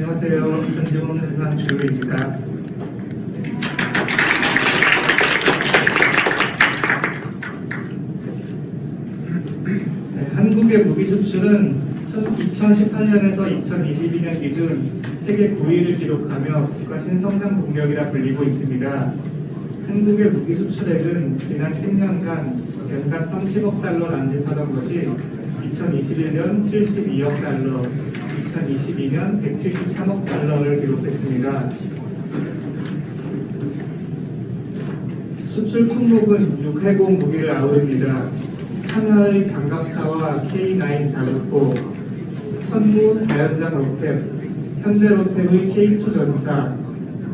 안녕하세요. 전쟁없는세상 주요입니다. 한국의 무기수출은 2018년에서 2022년 기준 세계 9위를 기록하며 국가 신성장 동력이라 불리고 있습니다. 한국의 무기수출액은 지난 10년간 연간 30억 달러 남짓하던 것이 2021년 72억 달러, 2022년 173억 달러를 기록했습니다. 수출 품목은 6회공 무기를 아우릅니다. 하나의 장갑차와 K9 자주포, 천무 다연장 로켓, 현대로템의 K2 전차,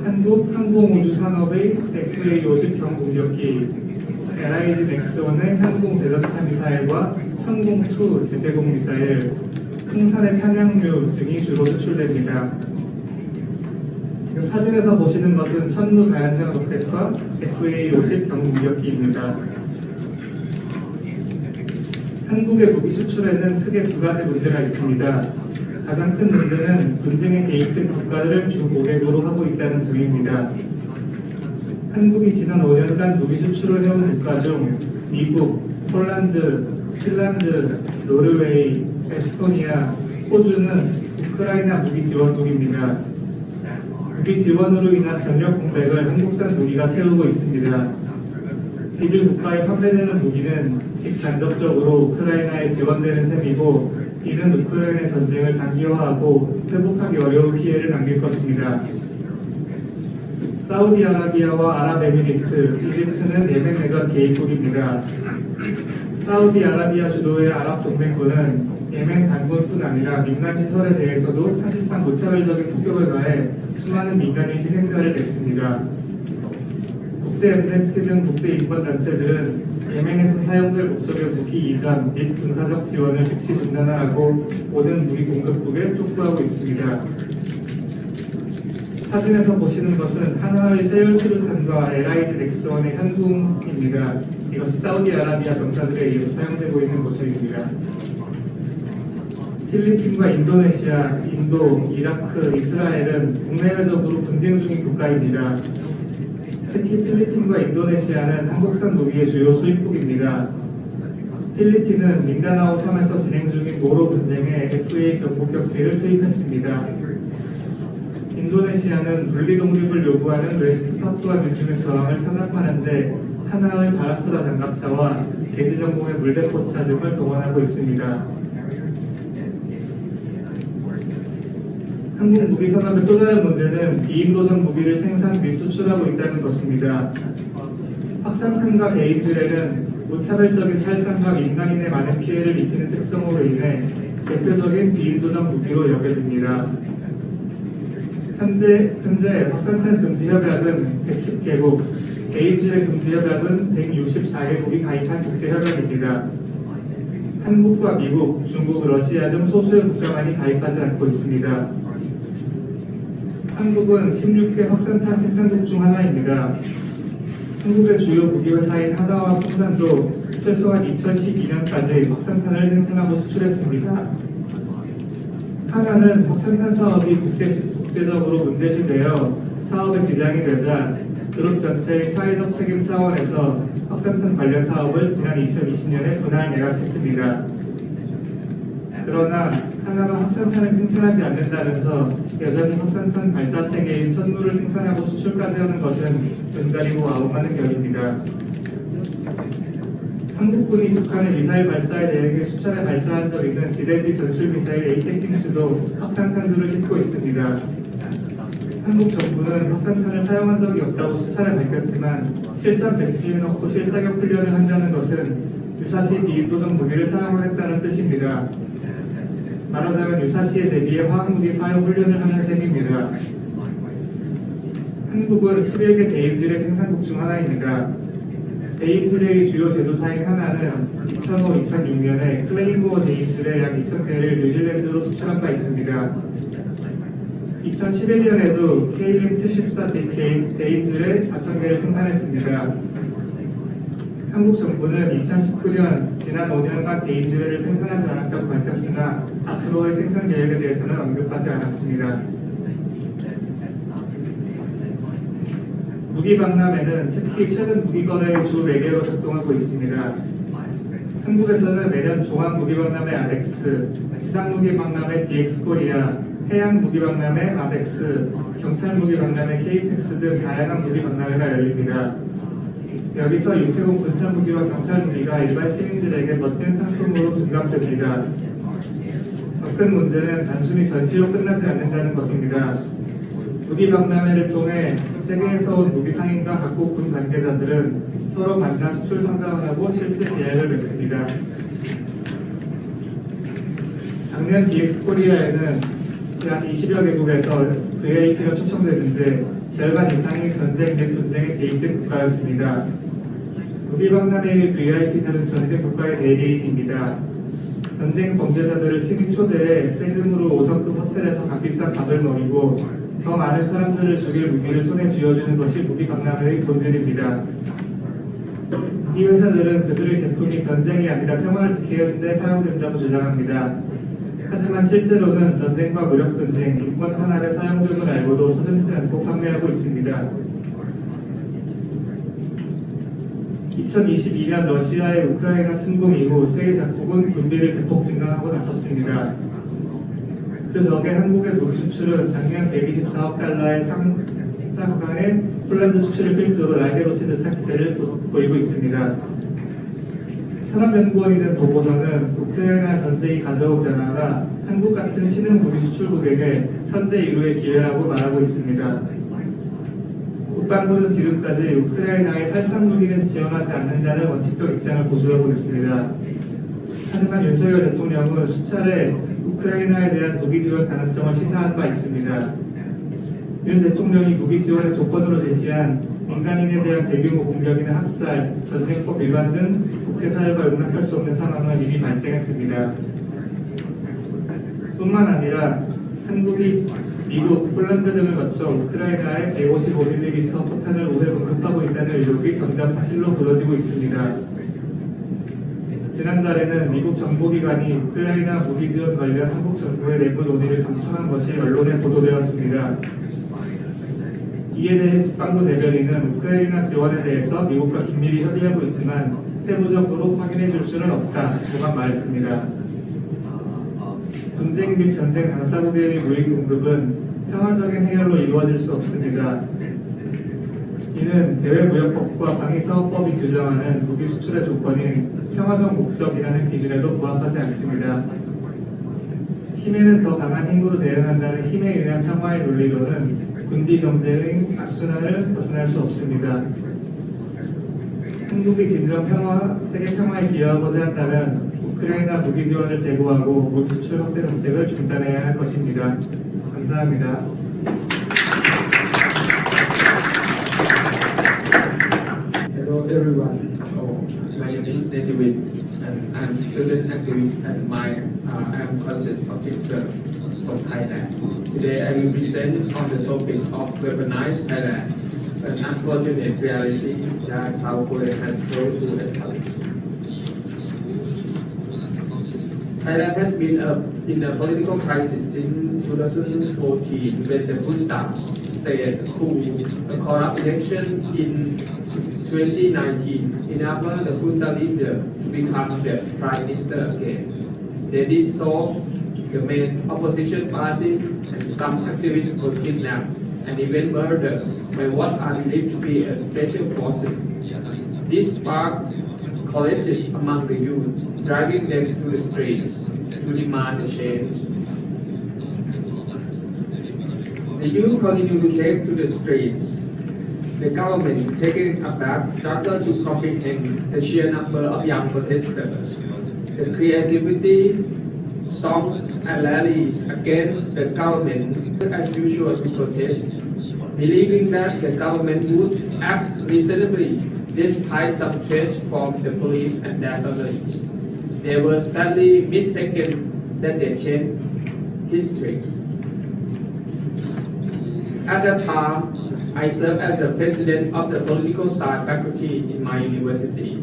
한국 항공우주산업의 FA-50 경공격기, LIG 넥스원의 항공 대전차 미사일과 천공2 지대공 미사일, 풍산의 탄약류 등이 주로 수출됩니다. 지금 사진에서 보시는 것은 천무 다연장 로켓과 FA-50 경공격기입니다. 한국의 무기 수출에는 크게 두 가지 문제가 있습니다. 가장 큰 문제는 분쟁에 개입된 국가들을 주 고객으로 하고 있다는 점입니다. 한국이 지난 5년간 무기 수출을 해온 국가 중 미국, 폴란드, 핀란드, 노르웨이, 에스토니아, 호주는 우크라이나 무기 지원국입니다. 무기 지원으로 인한 전력 공백을 한국산 무기가 채우고 있습니다. 이들 국가에 판매되는 무기는 직간접적으로 우크라이나에 지원되는 셈이고, 이는 우크라이나 전쟁을 장기화하고 회복하기 어려운 피해를 남길 것입니다. 사우디아라비아와 아랍에미리트, 이집트는 예멘 내전 개입국입니다. 사우디아라비아 주도의 아랍동맹군은 예멘 반군뿐 아니라 민간 시설에 대해서도 사실상 무차별적인 폭격을 가해 수많은 민간인 희생자를 냈습니다. 국제 엠네스티 등 국제 인권단체들은 예멘에서 사용될 목적의 무기 이전 및 군사적 지원을 즉시 중단하라고 모든 무기 공급국에 촉구하고 있습니다. 사진에서 보시는 것은 하나의 세율 수류탄과 LIG 넥스원의 현궁입니다. 이것이 사우디아라비아 병사들에 의해서 사용되고 있는 모습입니다. 필리핀과 인도네시아, 인도, 이라크, 이스라엘은 국내외적으로 분쟁 중인 국가입니다. 특히 필리핀과 인도네시아는 한국산 무기의 주요 수입국입니다. 필리핀은 민다나오 섬에서 진행 중인 모로 분쟁에 FA 경보격기를 투입했습니다. 인도네시아는 분리독립을 요구하는 웨스트파푸아 민중의 저항을 탄압하는데 하나의 바라쿠다 장갑차와 대지전공의 물대포차 등을 동원하고 있습니다. 한국 무기 산업의 또 다른 문제는 비인도적 무기를 생산 및 수출하고 있다는 것입니다. 확산탄과 개인질에는 무차별적인 살상과 민간인의 많은 피해를 입히는 특성으로 인해 대표적인 비인도적 무기로 여겨집니다. 현재 확산탄 금지 협약은 110개국, 개인질의 금지 협약은 164개국이 가입한 국제협약입니다. 한국과 미국, 중국, 러시아 등 소수의 국가만이 가입하지 않고 있습니다. 한국은 16개 확산탄 생산국 중 하나입니다. 한국의 주요 무기회사인 하나와 풍산도 최소한 2012년까지 확산탄을 생산하고 수출했습니다. 하나는 확산탄 사업이 국제적으로 문제시되어 사업에 지장이 되자 그룹 전체의 사회적 책임 차원에서 확산탄 관련 사업을 지난 2020년에 분할 매각했습니다. 그러나 하나가 확산탄을 생산하지 않는다면서 여전히 확산탄 발사 체계인 천무를 생산하고 수출까지 하는 것은 눈가리고 아웅하는 격입니다. 한국군이 북한의 미사일 발사에 대응해 수차례 발사한 적 있는 지대지 전술 미사일 에이테킴스도 확산탄두를 싣고 있습니다. 한국 정부는 확산탄을 사용한 적이 없다고 수차례 밝혔지만 실전 배치에 넣고 실사격 훈련을 한다는 것은 유사시 비인도적 무기를 사용하겠다는 뜻입니다. 말하자면 유사시에 대비해 화학무기 사용 훈련을 하는 셈입니다. 한국은 11개 대인질의 생산국 중 하나입니다. 대인질의 주요 제조사인 하나는 2005-2006년에 클레이모어 대인질의 약 2,000개를 뉴질랜드로 수출한 바 있습니다. 2011년에도 KM-74DK 대인질의 4,000개를 생산했습니다. 한국 정부는 2019년 지난 5년간 대인질을 생산하지 않았다고 밝혔으나 앞으로의 생산 계획에 대해서는 언급하지 않았습니다. 무기 박람회는 특히 최근 무기거래의 주 매개로 작동하고 있습니다. 한국에서는 매년 종합무기박람회 아덱스, 지상무기박람회 DX코리아, 해양무기박람회 아덱스, 경찰무기박람회 KPEX 등 다양한 무기박람회가 열립니다. 여기서 육해공 군사무기와 경찰무기가 일반 시민들에게 멋진 상품으로 준갑됩니다. 더 큰 문제는 단순히 전시로 끝나지 않는다는 것입니다. 무기박람회를 통해 세계에서 온 무기상인과 각국 군 관계자들은 서로 만나 수출 상담을 하고 실제 계약을 맺습니다. 작년 DX코리아에는 약 20여 개국에서 VIP가 초청됐는데 절반 이상이 전쟁 및 분쟁에 개입된 국가였습니다. 무기박람회의 VIP들은 전쟁 국가의 대리인입니다. 전쟁 범죄자들을 시민 초대해 세금으로 5성급 호텔에서 값비싼 밥을 먹이고 더 많은 사람들을 죽일 무기를 손에 쥐어주는 것이 무기박람회의 본질입니다. 무기 회사들은 그들의 제품이 전쟁이 아니라 평화를 지키는 데 사용된다고 주장합니다. 하지만 실제로는 전쟁과 무력분쟁, 인권 탄압에 사용됨을 알고도 서슴지 않고 판매하고 있습니다. 2022년 러시아의 우크라이나 침공 이후 세계 각국은 군비를 대폭 증강하고 나섰습니다. 그 덕에 한국의 무기 수출은 작년 124억 달러의 상한의 폴란드 수출을 필두로 날개 놓친 듯한 기세를 보이고 있습니다. 산업연구원이 낸 보고서는 우크라이나 전쟁이 가져온 변화가 한국 같은 신흥 무기 수출국에게 선제 이루의 기회라고 말하고 있습니다. 국방부는 지금까지 우크라이나의 살상 무기는 지원하지 않는다는 원칙적 입장을 고수하고 있습니다. 하지만 윤석열 대통령은 수차례 우크라이나에 대한 무기 지원 가능성을 시사한 바 있습니다. 윤 대통령이 무기 지원의 조건으로 제시한 민간인에 대한 대규모 공격이나 학살, 전쟁법 위반 등 국제사회가 용납할 수 없는 상황은 이미 발생했습니다. 뿐만 아니라 한국이 미국, 폴란드 등을 거쳐 우크라이나에 155mm 포탄을 우회 공급하고 있다는 의혹이 점점 사실로 굳어지고 있습니다. 지난달에는 미국 정보기관이 우크라이나 무기 지원 관련 한국 정부의 내부 논의를 감청한 것이 언론에 보도되었습니다. 이에 대해 국방부 대변인은 우크라이나 지원에 대해서 미국과 긴밀히 협의하고 있지만 세부적으로 확인해 줄 수는 없다고만 말했습니다. 분쟁 및 전쟁 당사국의 무기 공급은 평화적인 해결로 이루어질 수 없습니다. 이는 대외무역법과 방위사업법이 규정하는 무기 수출의 조건인 평화적 목적이라는 기준에도 부합하지 않습니다. 힘에는 더 강한 힘으로 대응한다는 힘에 의한 평화의 논리로는 군비 경제의 악순환을 벗어날 수 없습니다. 한국이 진정 평화, 세계 평화에 기여하고자 한다면 우크라이나 무기 지원을 제고하고 무기 수출 확대 정책을 중단해야 할 것입니다. 감사합니다. Hello everyone. My name is David, and I'm student activist and I'm conscious objector from Thailand. Today I will present on the topic of weaponized Thailand, an unfortunate reality that South Korea has failed to establish. Thailand has been in a political crisis since 2014 when the junta state coup a corrupt election in 2019 enabled the junta leader to become the prime minister again. They dissolved the main opposition party and some activists were kidnapped and even murdered by what are believed to be a special forces. This sparked colleges among the youth, driving them to the streets to demand a change. The youth continue to take to the streets. The government, taken aback, struggled to comprehend the sheer number of young protesters. The creativity, songs and rallies against the government as usual to protest, believing that the government would act reasonably despite some threats from the police and their families. They were sadly mistaken that they changed history. At that time, I served as the president of the political science faculty in my university.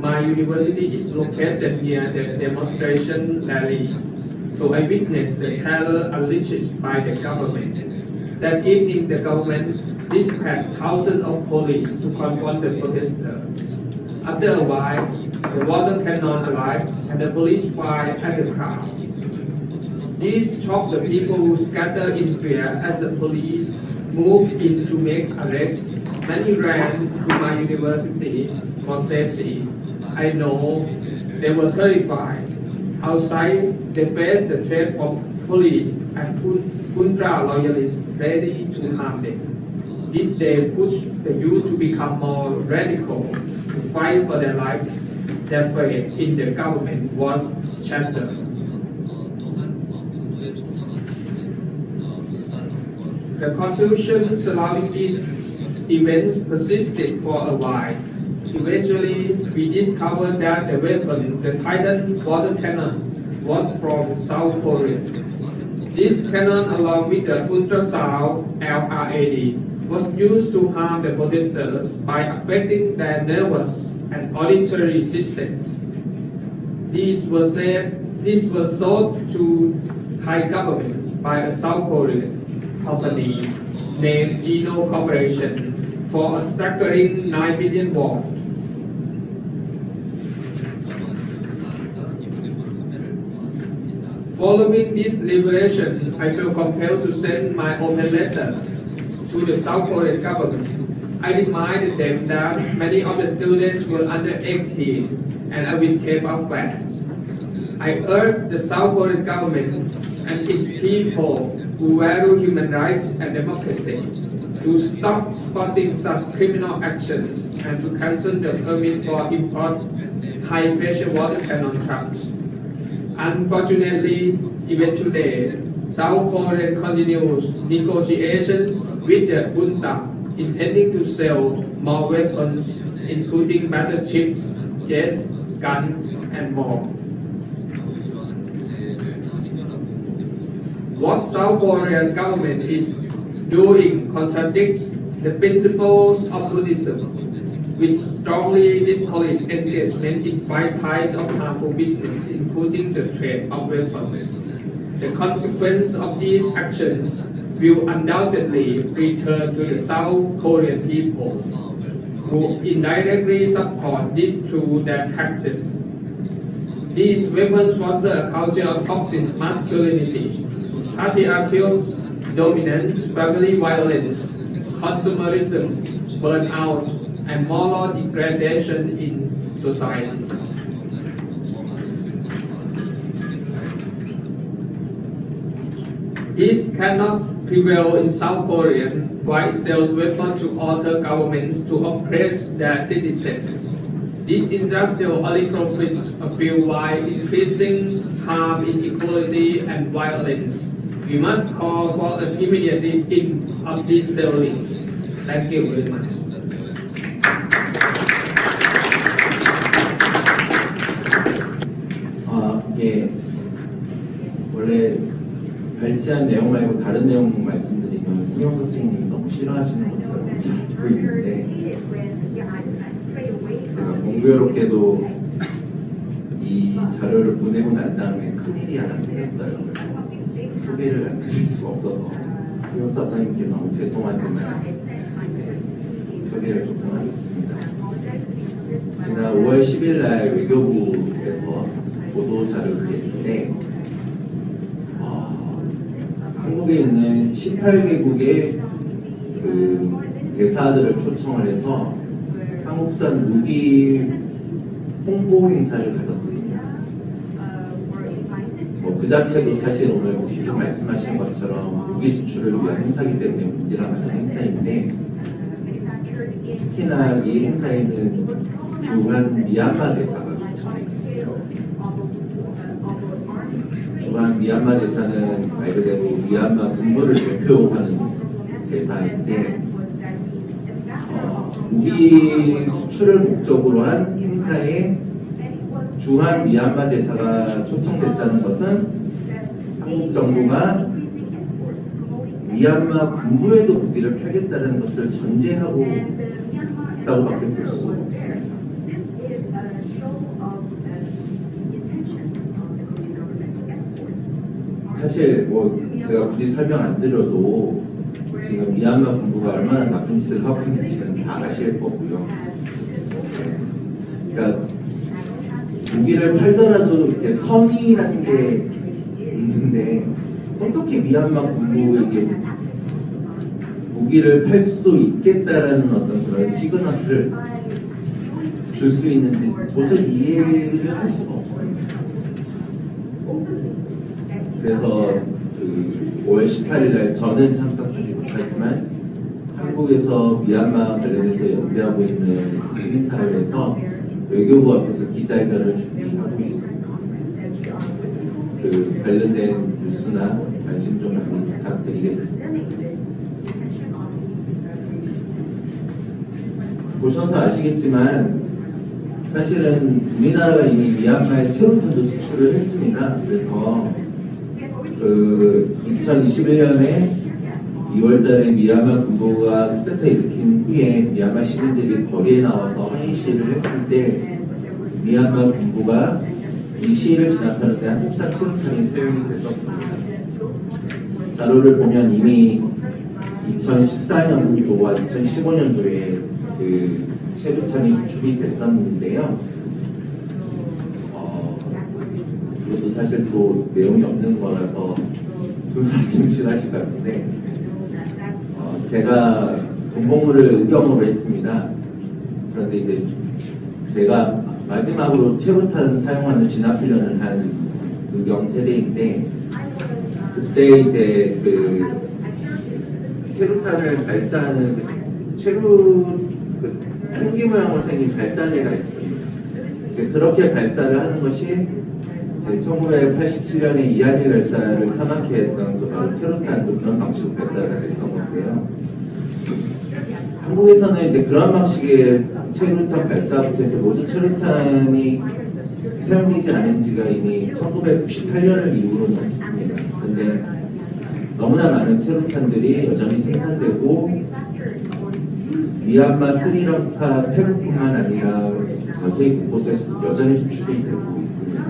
My university is located near the demonstration rallies, so I witnessed the terror unleashed by the government. That evening, the government dispatched thousands of police to confront the protesters. After a while, the water cannon arrived and the police fired at the crowd. This shocked the people who scattered in fear as the police moved in to make arrests. Many ran to my university for safety. I know they were terrified. Outside, they faced the threat of police and Ultra loyalists ready to harm them. This day pushed the youth to become more radical, to fight for their lives. Their faith in the government was shattered. The confusion surrounding these events persisted for a while. Eventually, we discovered that the weapon, the Titan water cannon, was from South Korea. This cannon, along with the ultrasound LRAD, was used to harm the protesters by affecting their nervous and auditory systems. These were sold to Thai governments by a South Korean company named Geno Corporation for a staggering 9 billion won. Following this liberation, I feel compelled to send my open letter to the South Korean government. I reminded them that many of the students were under 18 and I will keep up facts. I urged the South Korean government and its people who value human rights and democracy to stop supporting such criminal actions and to cancel the permit for import high-pressure water cannon trucks. Unfortunately, even today, South Korea continues negotiations with the junta, intending to sell more weapons, including battleships, jets, guns, and more. What South Korean government is doing contradicts the principles of Buddhism, which strongly discourage engagement in 5 types of harmful business, including the trade of weapons. The consequence of these actions will undoubtedly return to the South Korean people, who indirectly support this through their taxes. These weapons foster a culture of toxic masculinity, patriarchal dominance, family violence, consumerism, burnout, and moral degradation in society. This cannot prevail in South Korea, while it sells weapons to other governments to oppress their citizens. This industrial only profits a few while increasing harm, inequality, and violence. We must call for an immediate end of this selling. Thank you very much. 예. 원래 발제한 내용 말고 다른 내용 말씀드리면 통역 선생님이 너무 싫어하시는 것처럼 잘 알고 있는데 제가 공교롭게도 이 자료를 보내고 난 다음에 큰일이 하나 생겼어요. 소개를 안 드릴 수가 없어서 통역 선생님께 너무 죄송하지만 소개를 조금 하겠습니다. 지난 5월 10일 날 외교부에서 보도 자료를 냈는데 한국에 있는 18개국의 그 대사들을 초청을 해서 한국산 무기 홍보 행사를 가졌습니다. 그 자체도 사실 오늘 쭉 말씀하신 것처럼 무기 수출을 위한 행사이기 때문에 문제가 많은 행사인데 특히나 이 행사에는 주한 미얀마 대사가 초청이 됐어요. 주한 미얀마 대사는 말 그대로 미얀마 군부를 대표하는 대사인데 무기 수출을 목적으로 한 행사에 주한 미얀마 대사가 초청됐다는 것은 한국 정부가 미얀마 군부에도 무기를 팔겠다는 것을 전제하고 있다고밖에 볼 수 없습니다. 사실 제가 굳이 설명 안 드려도 지금 미얀마 군부가 얼마나 나쁜 짓을 하고 있는지는 다 아실 거고요. 그러니까 무기를 팔더라도 이렇게 선의라는 게 있는데 어떻게 미얀마 군부에게 무기를 팔 수도 있겠다라는 어떤 그런 시그널을 줄 수 있는지 도저히 이해를 할 수가 없습니다. 그래서 그 5월 18일 날 저는 참석하지 못하지만 한국에서 미얀마 관련해서 연대하고 있는 시민사회에서 외교부 앞에서 기자회견을 준비하고 있습니다. 그 관련된 뉴스나 관심 좀 많이 부탁드리겠습니다. 보셔서 아시겠지만 사실은 우리나라가 이미 미얀마에 체류탄도 수출을 했습니다. 그래서 그 2021년에 2월달에 미얀마 군부가 쿠데타 일으킨 후에 미얀마 시민들이 거리에 나와서 항의 시위를 했을 때 미얀마 군부가 이 시위를 진압하는데 한국산 체류탄이 사용이 됐었습니다. 자료를 보면 이미 2014년도와 2015년도에 그 체류탄이 수출이 됐었는데요. 이것도 사실 또 내용이 없는 거라서 그 말씀 싫어하실 것 같은데 제가 군복무를 의경으로 했습니다. 그런데 이제 제가 마지막으로 체류탄 사용하는 진압훈련을 한 의경 세대인데 그때 이제 그 체류탄을 발사하는 총기 모양으로 생긴 발사대가 있습니다. 이제 그렇게 발사를 하는 것이 이제 1987년에 이한일 열사를 사망케 했던 그 바로 체류탄도 그런 방식으로 발사가 됐던 건데요. 한국에서는 이제 그런 방식의 체류탄 발사부터 해서 모든 체류탄이 사용되지 않은 지가 이미 1998년을 이후로는 없습니다. 근데 너무나 많은 체류탄들이 여전히 생산되고 미얀마, 스리랑카, 태국뿐만 아니라 전 세계 곳곳에 여전히 수출이 되고 있습니다.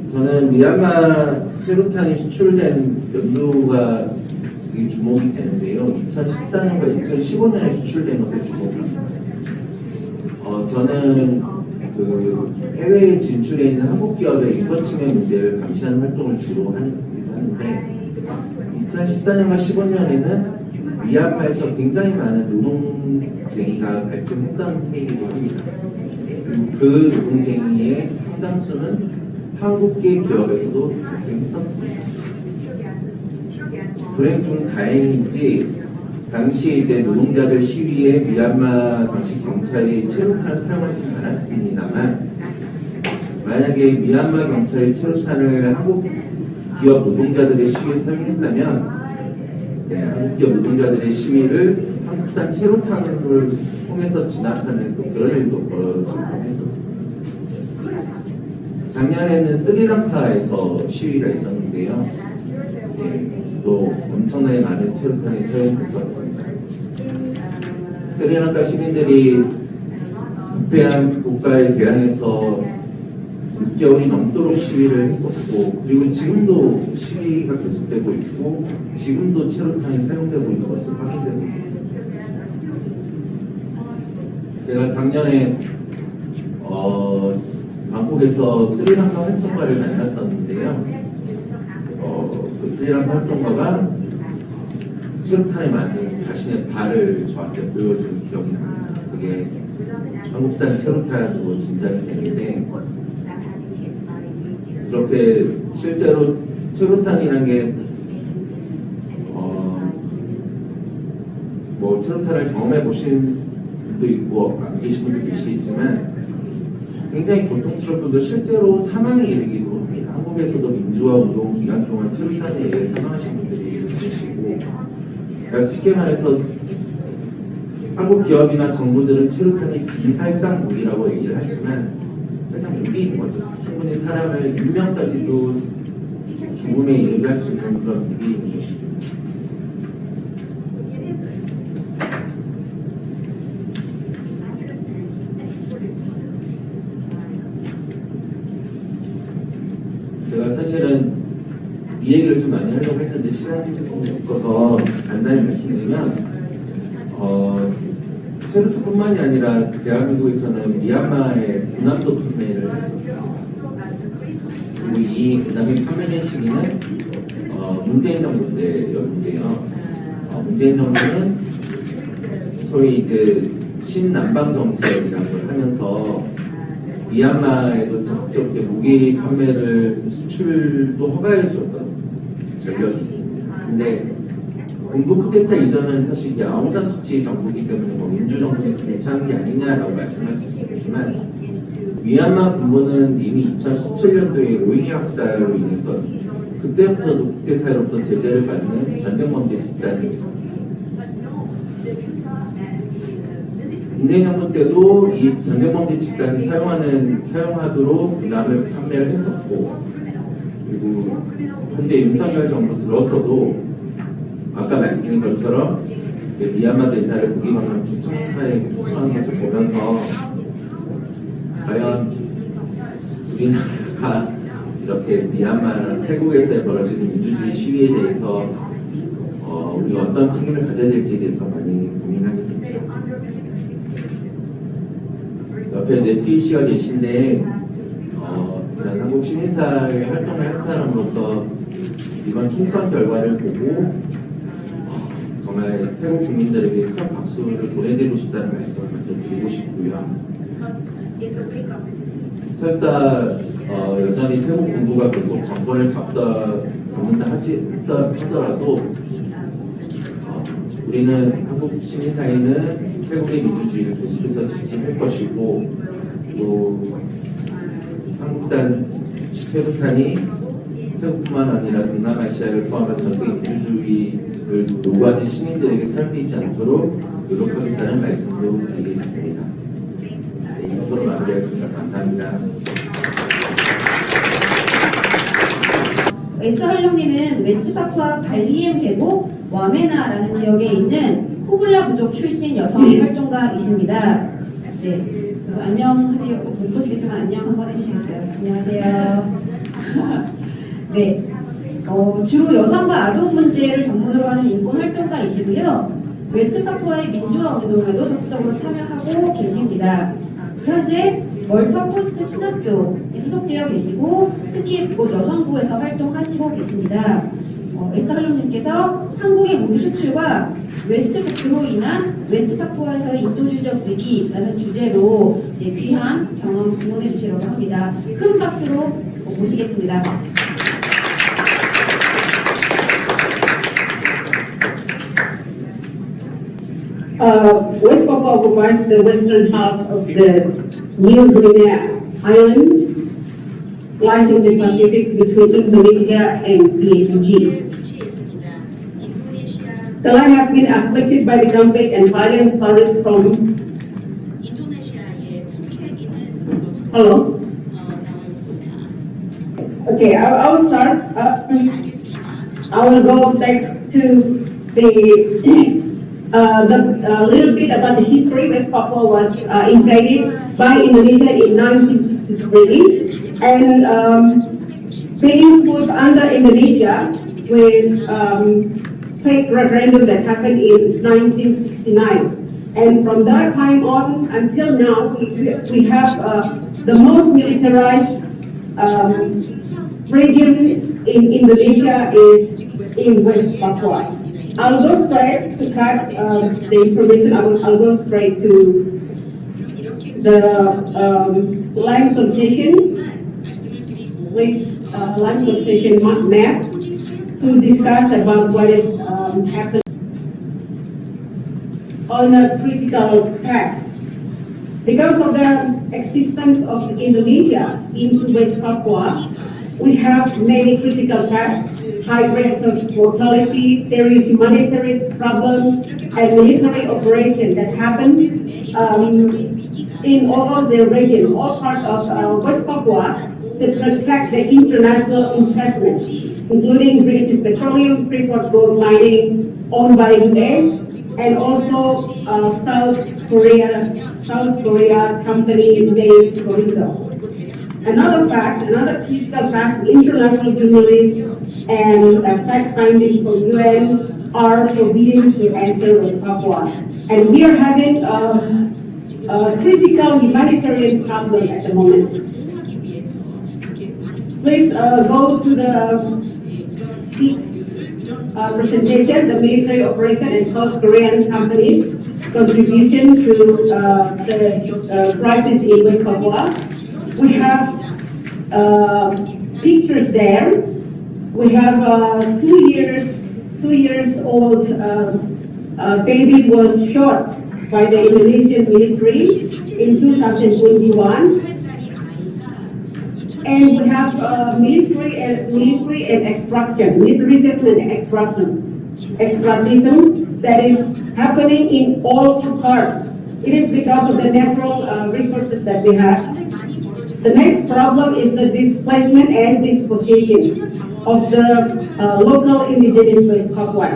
저는 미얀마 체류탄이 수출된 연도가 주목이 되는데요. 2014년과 2015년에 수출된 것에 주목합니다. 저는 그 해외에 진출해 있는 한국 기업의 인권 측면 문제를 감시하는 활동을 주로 하는데 2014년과 15년에는 미얀마에서 굉장히 많은 노동쟁의가 발생했던 해이기도 합니다. 그리고 그 노동쟁의의 상당수는 한국계 기업에서도 발생했었습니다. 불행 중 다행인지 당시 이제 노동자들 시위에 미얀마 당시 경찰이 체류탄을 사용하지는 않았습니다만 만약에 미얀마 경찰이 체류탄을 한국 기업 노동자들의 시위에 사용했다면 한국 기업 노동자들의 시위를 한국산 체류탄을 통해서 진압하는 그런 일도 벌어질 뻔했었습니다. 작년에는 스리랑카에서 시위가 있었는데요. 또 엄청나게 많은 체류탄이 사용됐었습니다. 스리랑카 시민들이 북대한 국가의 대항에서 6개월이 넘도록 시위를 했었고 그리고 지금도 시위가 계속되고 있고 지금도 체류탄이 사용되고 있는 것을 확인되고 있습니다. 제가 작년에 방콕에서 스리랑카 활동가를 만났었는데요. 그 스리랑카 활동가가 체류탄에 맞은 자신의 발을 저한테 보여준 기억이 납니다. 그게 한국산 체류탄으로 짐작이 되는데 그렇게 실제로 체류탄이라는 게 뭐 체류탄을 경험해 보신 분도 있고 안 계신 분도 계시겠지만 굉장히 고통스럽고도 실제로 사망에 이르기도 합니다. 한국에서도 민주화 운동 기간 동안 체류탄에 의해 사망하신 분들이 계시고 그러니까 쉽게 말해서 한국 기업이나 정부들은 체류탄이 비살상 무기라고 얘기를 하지만 살짝 무기인 거죠. 충분히 사람을 인명까지도 죽음에 이르게 할 수 있는 그런 무기인 것입니다. 제가 사실은 이 얘기를 좀 많이 하려고 했는데 시간이 없어서 간단히 말씀드리면 체류뿐만이 아니라 대한민국에서는 미얀마에 군함도 판매를 했었어요. 그리고 이 군함이 판매된 시기는 문재인 정부 때였는데요. 문재인 정부는 소위 이제 친남방 정책이라는 걸 하면서 미얀마에도 적극적으로 무기 판매를 수출도 허가해 줬던 전력이 있습니다. 근데 군부 쿠데타 이전은 사실 이게 아웅산 수치 정부이기 때문에 뭐 민주정부는 괜찮은 게 아니냐라고 말씀할 수 있지만 미얀마 군부는 이미 2017년도에 로힝야 학살로 인해서 그때부터도 국제사회로부터 제재를 받는 전쟁범죄 집단입니다. 문재인 정부 때도 이 전쟁범죄 집단이 사용하도록 군함을 판매를 했었고, 그리고 현재 윤석열 정부 들어서도 아까 말씀드린 것처럼 미얀마 대사를 무기방문 초청 행사에 초청한 것을 보면서 과연 우리나라가 이렇게 미얀마 태국에서 벌어지는 민주주의 시위에 대해서 우리가 어떤 책임을 가져야 될지에 대해서 많이 고민하게 됩니다. 옆에 네티 씨가 계신데 한국 시민사회 활동을 한 사람으로서 이번 총선 결과를 보고 정말 태국 국민들에게 큰 박수를 보내드리고 싶다는 말씀을 먼저 드리고 싶고요. 설사 여전히 태국 군부가 계속 정권을 잡는다 하더라도 우리는 한국 시민사회는 태국의 민주주의를 계속해서 지지할 것이고, 또 한국산 체류탄이 태국뿐만 아니라 동남아시아를 포함한 전 세계 민주주의를 요구하는 시민들에게 사용되지 않도록 노력하겠다는 말씀도 드리겠습니다. 네, 이 정도로 마무리하겠습니다. 감사합니다. 웨스트할령님은 웨스트파푸아 발리엠 계곡 와메나라는 지역에 있는 후블라 부족 출신 여성 활동가이십니다. 네, 안녕하세요. 못 보시겠지만 안녕 한번 해주시겠어요? 안녕하세요. 네, 주로 여성과 아동 문제를 전문으로 하는 인권활동가이시고요. 웨스트파푸아의 민주화 운동에도 적극적으로 참여하고 계십니다. 현재 멀터 포스트 신학교에 소속되어 계시고 특히 그곳 여성부에서 활동하시고 계십니다. 웨스트할령님께서 한국의 무기수출과 웨스트파푸아로 인한 웨스트파푸아에서의 인도주의적 위기라는 주제로 귀한 경험 증언해 주시려고 합니다. 큰 박수로 모시겠습니다. West Papua occupies the western half of the New Guinea island, lies in the Pacific between Indonesia and PNG. The land has been afflicted by the conflict and violence started from. Hello. Okay, I will start. I will go next to the little bit about the history. West Papua was invaded by Indonesia in 1963 and being put under Indonesia with fake referendum that happened in 1969. And from that time on until now, we have the most militarized region in Indonesia is in West Papua. I'll go straight to cut the information. I'll go straight to the land concession. Please, land concession map to discuss about what is happening on a critical facts. Because of the existence of Indonesia into West Papua, we have many critical facts. High rates of mortality, serious humanitarian problem, and military operation that happen in all the region, all part of West Papua, to protect the international investment, including British Petroleum, Freeport Gold Mining, owned by US, and also South Korea company named Corridor. Another critical fact, international journalists and fact findings from UN are forbidden to enter West Papua. And we are having a critical humanitarian problem at the moment. Please go to the sixth presentation, the military operation and South Korean companies' contribution to the crisis in West Papua. We have pictures there. We have 2 years old baby was shot by the Indonesian military in 2021. And we have military and extraction, militarism and extractism that is happening in all parts. It is because of the natural resources that we have. The next problem is the displacement and dispossession of the local indigenous West Papua.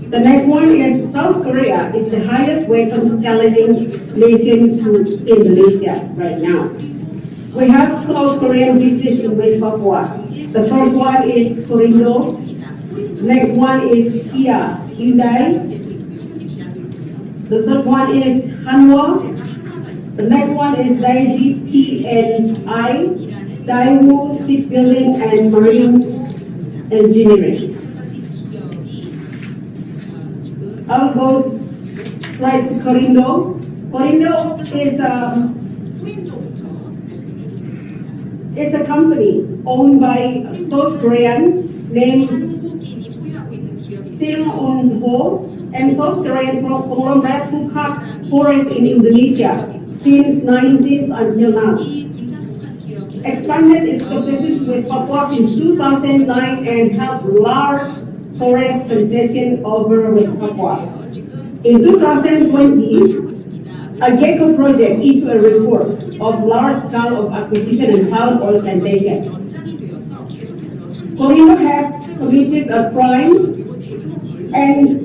The next one is South Korea is the highest weapons selling nation to Indonesia right now. We have South Korean business in West Papua. The first one is Korindo. Next one is Kia, Hyundai. The third one is Hanwha. The next one is Daiji P&I, Daewoo Shipbuilding and Marine Engineering. I'll go straight to Korindo. Korindo is it's a company owned by a South Korean named Sing-Un-ho, and South Korean conglomerate who cut forests in Indonesia since 19th until now. Expanded its concession to West Papua since 2009 and held large forest concession over West Papua. In 2020, a GECO project issued a report of large scale of acquisition and palm oil plantation. Korindo has committed a crime and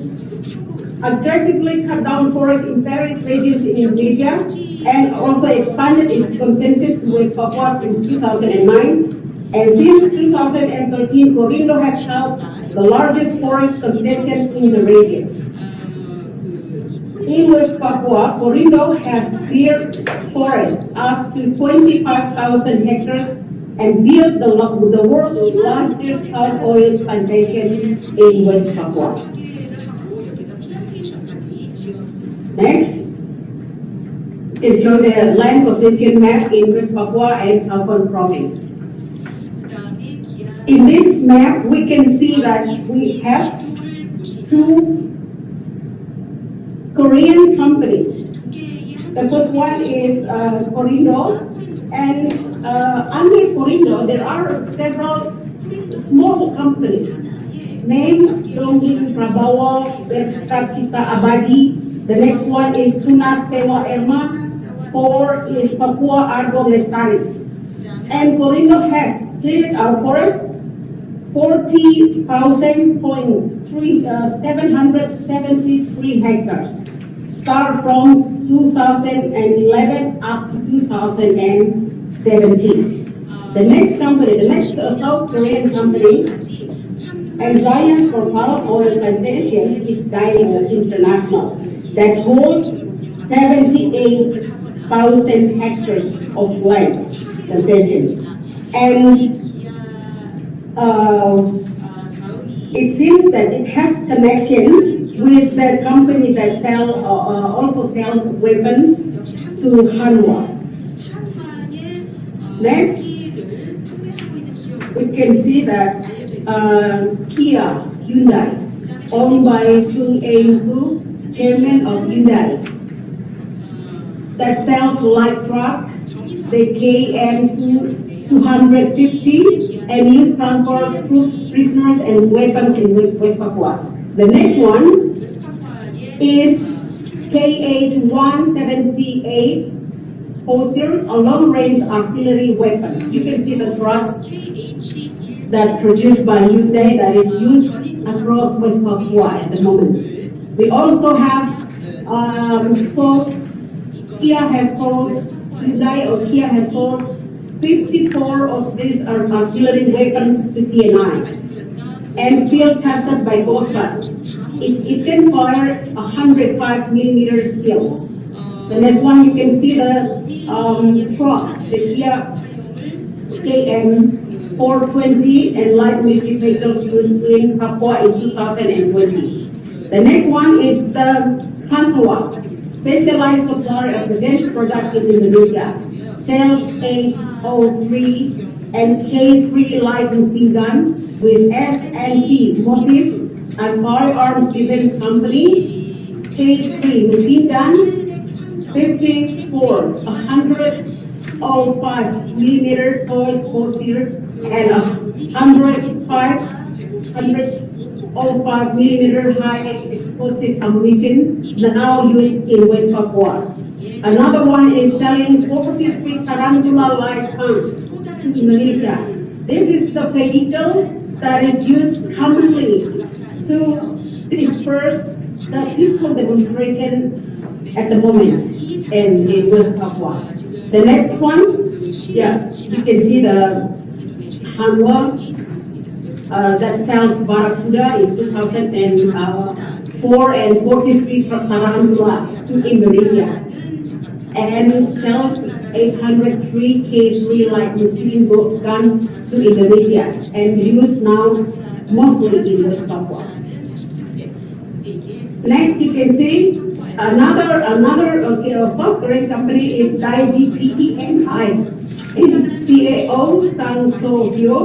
aggressively cut down forests in various regions in Indonesia and also expanded its concession to West Papua since 2009. And since 2013, Korindo has held the largest forest concession in the region. In West Papua, Korindo has cleared forests up to 25,000 hectares and built the world's largest palm oil plantation in West Papua. Next is show the land concession map in West Papua and Kalpan province. In this map, we can see that we have 2 Korean companies. The first one is Korindo, and under Korindo there are several small companies named Dongging Prabawa, Berkacita Abadi. The next one is Tuna Sewa Erma. 4 is Papua Argo Lestari. And Korindo has cleared our forests 40,773 hectares, start from 2011 up to 2017. The next company, the next South Korean company and giant for palm oil plantation is Daewoo International that holds 78,000 hectares of land concession. And it seems that it has connection with the company that also sells weapons to Hanwha. Next, we can see that Kia, Hyundai, owned by Chung Ain-soo, chairman of Hyundai, that sells light truck, the KM250, and use transport troops, prisoners, and weapons in West Papua. The next one is KH-178 Osir, a long-range artillery weapons. You can see the trucks that produced by Hyundai that is used across West Papua at the moment. We also have Kia has sold 54 of these are artillery weapons to TNI and field tested by BOSFA. It can fire 105 millimeter shells. The next one, you can see the truck, the Kia KM 420 and light military vehicles used in Papua in 2020. The next one is the Hanwha, specialized supplier of defense product in Indonesia. Sells 803 and K3 light machine gun with S&T motives as firearms defense company. K3 machine gun 54 105 millimeter toy hosier and 105 millimeter high explosive ammunition now used in West Papua. Another one is selling 43 tarantula light tanks to Indonesia. This is the vehicle that is used commonly to disperse the peaceful demonstration at the moment in West Papua. The next one, yeah, you can see the Hanwha that sells Barracuda in 2004 and 43 tarantula to Indonesia, and sells 803 K3 light machine gun to Indonesia and used now mostly in West Papua. Next, you can see another South Korean company is DIGPENI. CAO Sang Cho Hyo.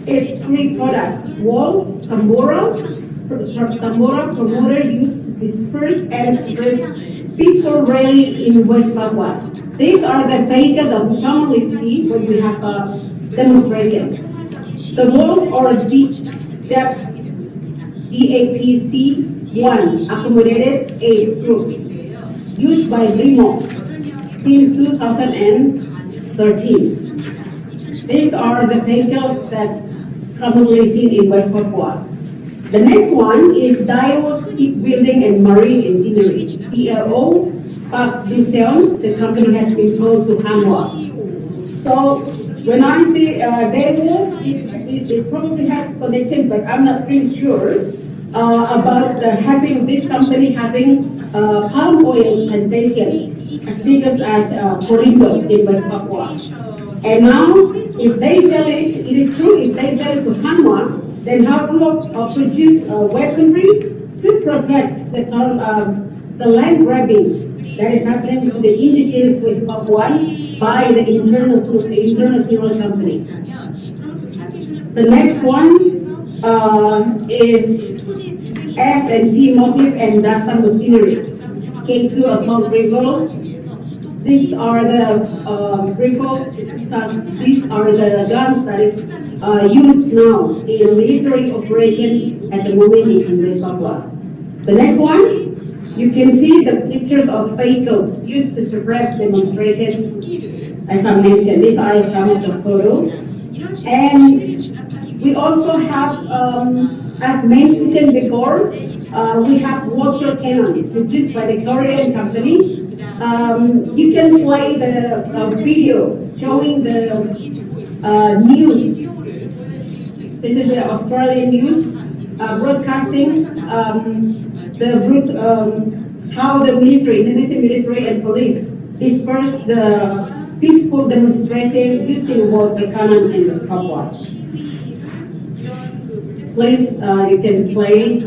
It's 3 products: Wolf, Tambora promoter used to disperse and suppress peaceful rally in West Papua. These are the vehicles that we commonly see when we have a demonstration. The Wolf or DAPC-1 accommodated 8 troops used by Rimo since 2013. These are the vehicles that commonly seen in West Papua. The next one is Daiwa Shipbuilding and Marine Engineering. CLO Park Duseon, the company has been sold to Hanwha. So when I say Daiwa, it probably has connection, but I'm not pretty sure about this company having palm oil plantation as big as Corinto in West Papua. And now, if they sell it, it is true, if they sell it to Hanwha, then Hanwha produce weaponry to protect the land grabbing that is happening to the indigenous West Papuan by the international company. The next one is S&T Motive and Dasa Machinery. K2 Assault Rifle. These are the rifles. These are the guns that is used now in military operation at the moment in West Papua. The next one, you can see the pictures of vehicles used to suppress demonstration. As I mentioned, these are some of the photos. And we also have, as mentioned before, we have water cannon produced by the Korean company. You can play the video showing the news. This is the Australian news broadcasting how the military, Indonesian military and police dispersed the peaceful demonstration using water cannon in West Papua. Please, you can play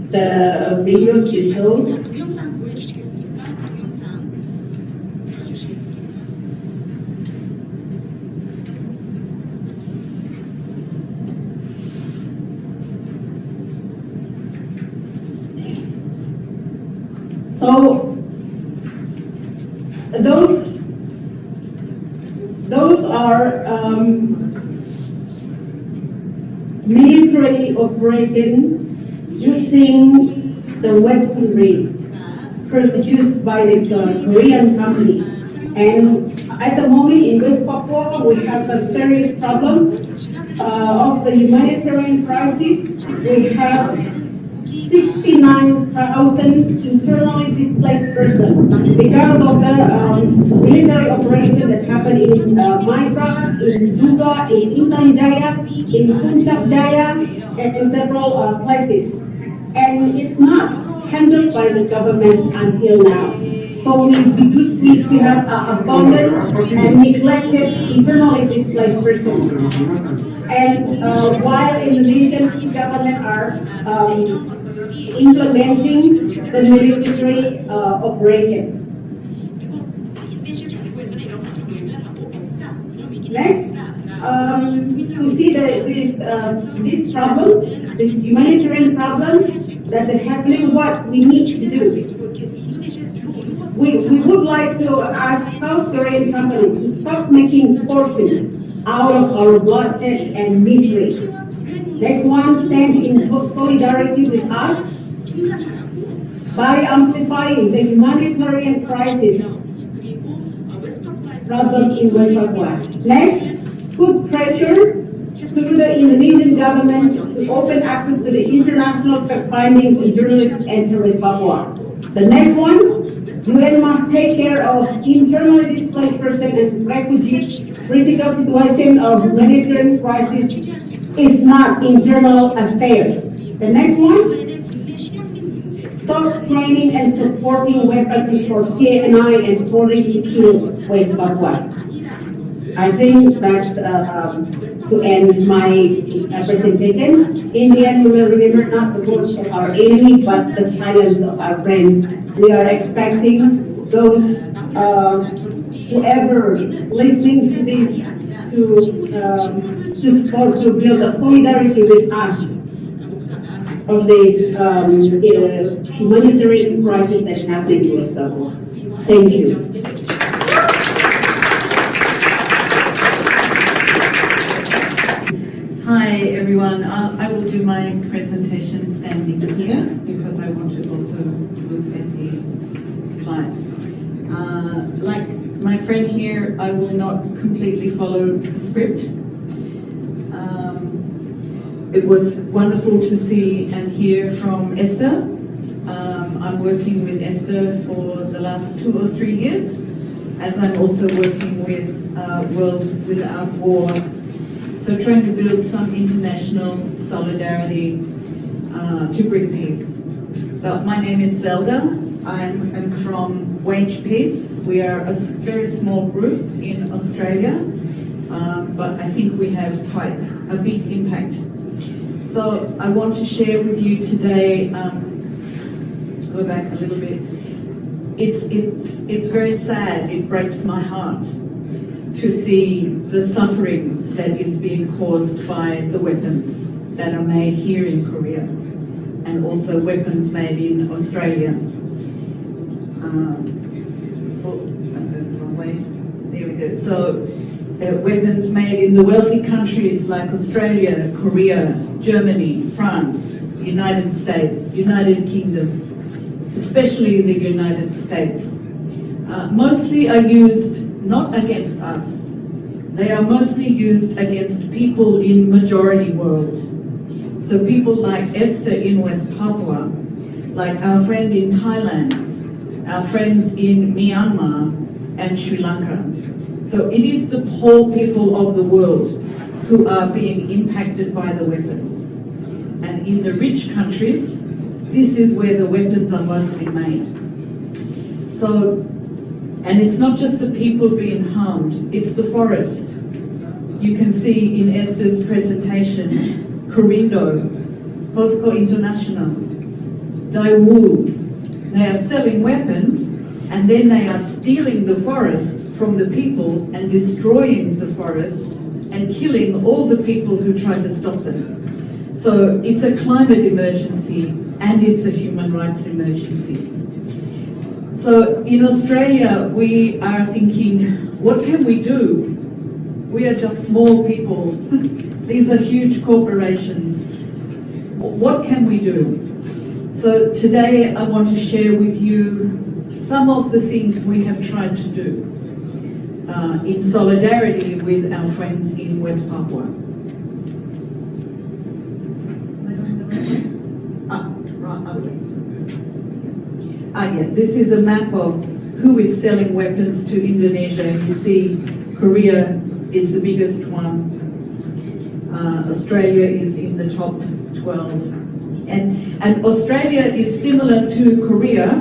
the video to show. So those are military operation using the weaponry produced by the Korean company. And at the moment in West Papua, we have a serious problem of the humanitarian crisis. We have 69,000 internally displaced persons because of the military operation that happened in Maibra, in Duga, in Intan Jaya, in Puncak Jaya, and in several places. And it's not handled by the government until now. So we have abandoned and neglected internally displaced persons. And while Indonesian government are implementing the military operation. Next, to see this problem, this humanitarian problem that is happening, what we need to do. We would like to ask South Korean company to stop making fortune out of our bloodshed and misery. Next one, stand in solidarity with us by amplifying the humanitarian crisis problem in West Papua. Next, put pressure to the Indonesian government to open access to the international fact findings and journalists to enter West Papua. The next one, UN must take care of internally displaced person and refugee. Critical situation of humanitarian crisis is not internal affairs. The next one, stop training and supporting weapons for TNI and foreign to kill West Papua. I think that's to end my presentation. In the end, we will remember not the words of our enemy, but the silence of our friends. We are expecting those whoever listening to this to support, to build a solidarity with us of this humanitarian crisis that's happening in West Papua. Thank you. Hi everyone, I will do my presentation standing here because I want to also look at the slides. Like my friend here, I will not completely follow the script. It was wonderful to see and hear from Esther. I'm working with Esther for the last 2 or 3 years, as I'm also working with World Without War. So trying to build some international solidarity to bring peace. So my name is Zelda. I'm from Wage Peace. We are a very small group in Australia, but I think we have quite a big impact. So I want to share with you today, go back a little bit. It's very sad, it breaks my heart to see the suffering that is being caused by the weapons that are made here in Korea and also weapons made in Australia. I'm going the wrong way. There we go. So weapons made in the wealthy countries like Australia, Korea, Germany, France, United States, United Kingdom, especially the United States, mostly are used not against us. They are mostly used against people in majority world. So people like Esther in West Papua, like our friend in Thailand, our friends in Myanmar and Sri Lanka. So it is the poor people of the world who are being impacted by the weapons. And in the rich countries, this is where the weapons are mostly made. So, and it's not just the people being harmed, it's the forest. You can see in Esther's presentation, Korindo, POSCO International, Daewoo, they are selling weapons and then they are stealing the forest from the people and destroying the forest and killing all the people who try to stop them. So it's a climate emergency and it's a human rights emergency. So in Australia, we are thinking, what can we do? We are just small people. These are huge corporations. What can we do? So today I want to share with you some of the things we have tried to do in solidarity with our friends in West Papua. Am I going the right way? This is a map of who is selling weapons to Indonesia. You see Korea is the biggest one. Australia is in the top 12. And Australia is similar to Korea.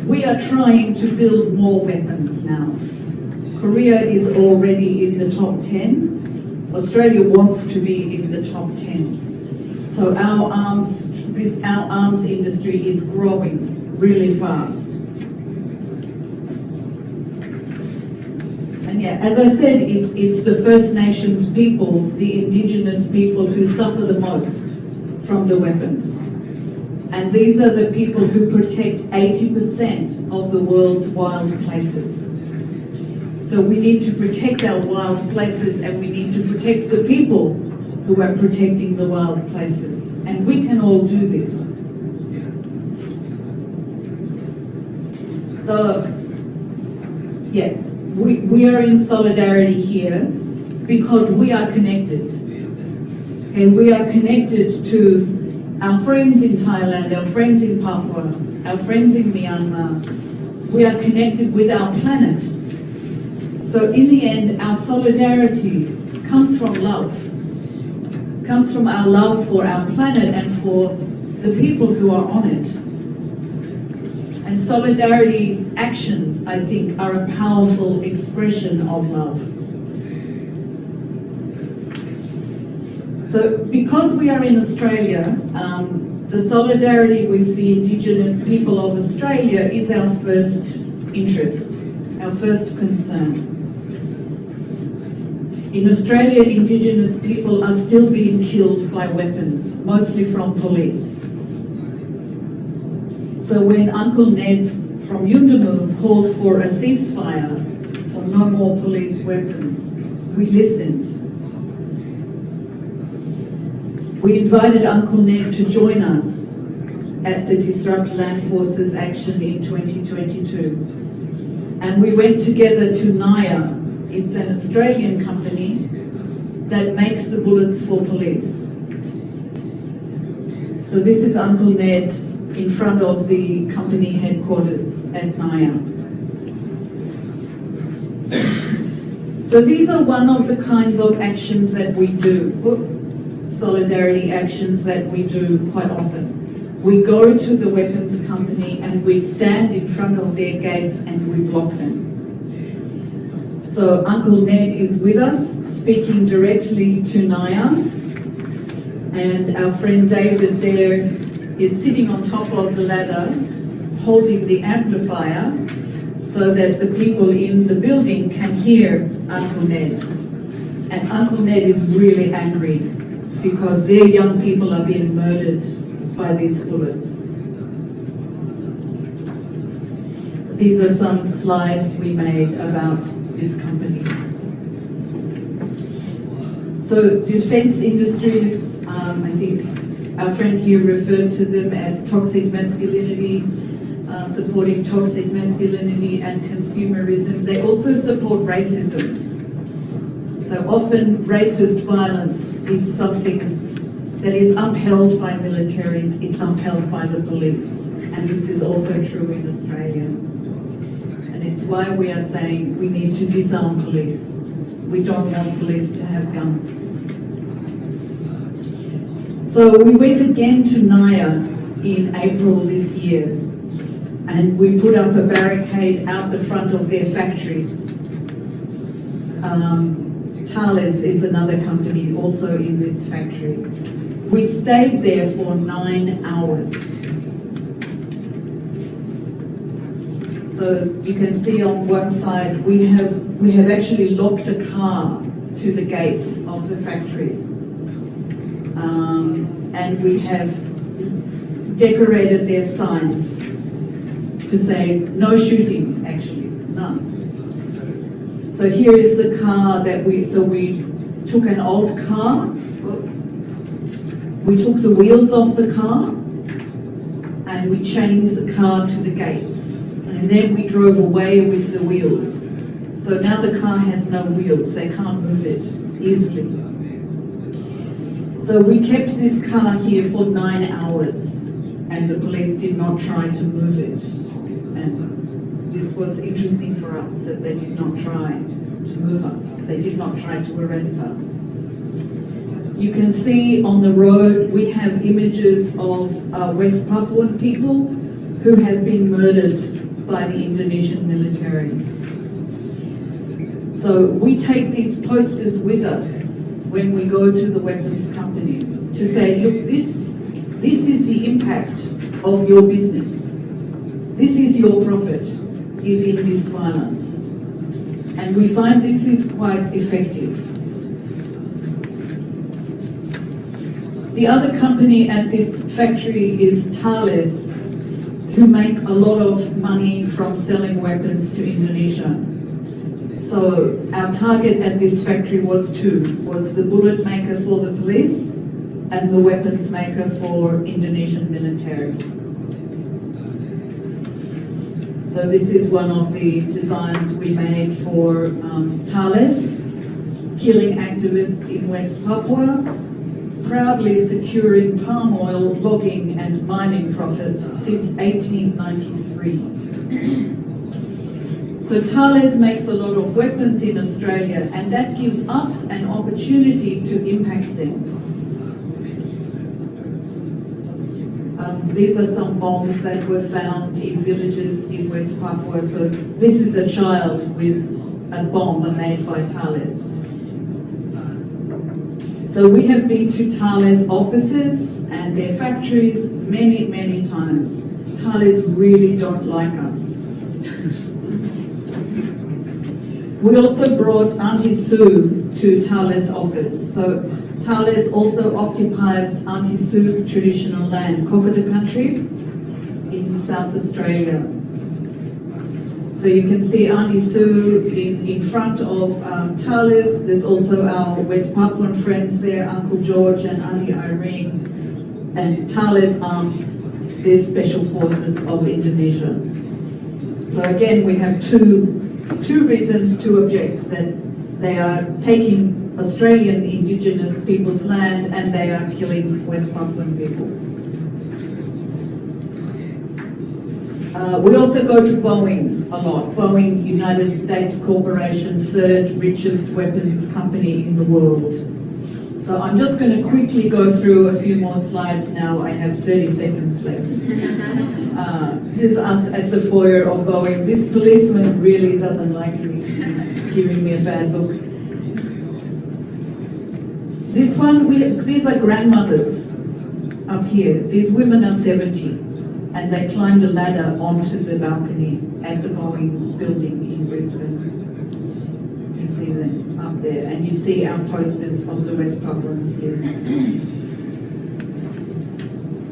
We are trying to build more weapons now. Korea is already in the top 10. Australia wants to be in the top 10. So our arms industry is growing really fast. And as I said, it's the First Nations people, the indigenous people who suffer the most from the weapons. And these are the people who protect 80% of the world's wild places. So we need to protect our wild places, and we need to protect the people who are protecting the wild places. And we can all do this. So, we are in solidarity here because we are connected. And we are connected to our friends in Thailand, our friends in Papua, our friends in Myanmar. We are connected with our planet. So in the end, our solidarity comes from love. Comes from our love for our planet and for the people who are on it. And solidarity actions, I think, are a powerful expression of love. So because we are in Australia, the solidarity with the Indigenous people of Australia is our first interest, our first concern. In Australia, Indigenous people are still being killed by weapons, mostly from police. So when Uncle Ned from Yuendamu called for a ceasefire, for no more police weapons, we listened. We invited Uncle Ned to join us at the Disrupt Land Forces action in 2022. And we went together to Naya. It's an Australian company that makes the bullets for police. So this is Uncle Ned in front of the company headquarters at Naya. So these are one of the kinds of actions that we do, solidarity actions that we do quite often. We go to the weapons company and we stand in front of their gates and we block them. So Uncle Ned is with us, speaking directly to Naya, and our friend David there is sitting on top of the ladder, holding the amplifier, so that the people in the building can hear Uncle Ned. And Uncle Ned is really angry because their young people are being murdered by these bullets. These are some slides we made about this company. So defense industries, I think our friend here referred to them as toxic masculinity, supporting toxic masculinity and consumerism. They also support racism. So often racist violence is something that is upheld by militaries, it's upheld by the police. And this is also true in Australia. And it's why we are saying we need to disarm police. We don't want police to have guns. So we went again to Naya in April this year, and we put up a barricade out the front of their factory. Thales is another company also in this factory. We stayed there for 9 hours. So you can see on one side we have actually locked a car to the gates of the factory. And we have decorated their signs to say no shooting, actually, none. So here is the car that we took an old car, we took the wheels off the car and we chained the car to the gates. And then we drove away with the wheels. So now the car has no wheels, they can't move it easily. So we kept this car here for 9 hours and the police did not try to move it. And this was interesting for us that they did not try to move us. They did not try to arrest us. You can see on the road we have images of West Papuan people who have been murdered by the Indonesian military. So we take these posters with us when we go to the weapons companies to say, look, this is the impact of your business. This is your profit, is in this violence. And we find this is quite effective. The other company at this factory is Thales, who make a lot of money from selling weapons to Indonesia. So our target at this factory was the bullet maker for the police and the weapons maker for Indonesian military. So this is one of the designs we made for Thales, killing activists in West Papua, proudly securing palm oil, logging and mining profits since 1893. So Thales makes a lot of weapons in Australia, and that gives us an opportunity to impact them. These are some bombs that were found in villages in West Papua. So this is a child with a bomb made by Thales. So we have been to Thales offices and their factories many, many times. Thales really don't like us. We also brought Auntie Sue to Thales office. So Thales also occupies Auntie Sue's traditional land, Kokata country in South Australia. So you can see Auntie Sue in front of Thales. There's also our West Papuan friends there, Uncle George and Auntie Irene, and Thales arms the Special Forces of Indonesia. So again, we have two reasons to object: that they are taking Australian Indigenous people's land and they are killing West Papuan people. We also go to Boeing a lot. Boeing, United States Corporation, third richest weapons company in the world. So I'm just going to quickly go through a few more slides now. I have 30 seconds left. This is us at the foyer of Boeing. This policeman really doesn't like me. He's giving me a bad look. This one, these are grandmothers up here. These women are 70, and they climbed a ladder onto the balcony at the Boeing building in Brisbane. You see them up there, and you see our posters of the West Papuans here.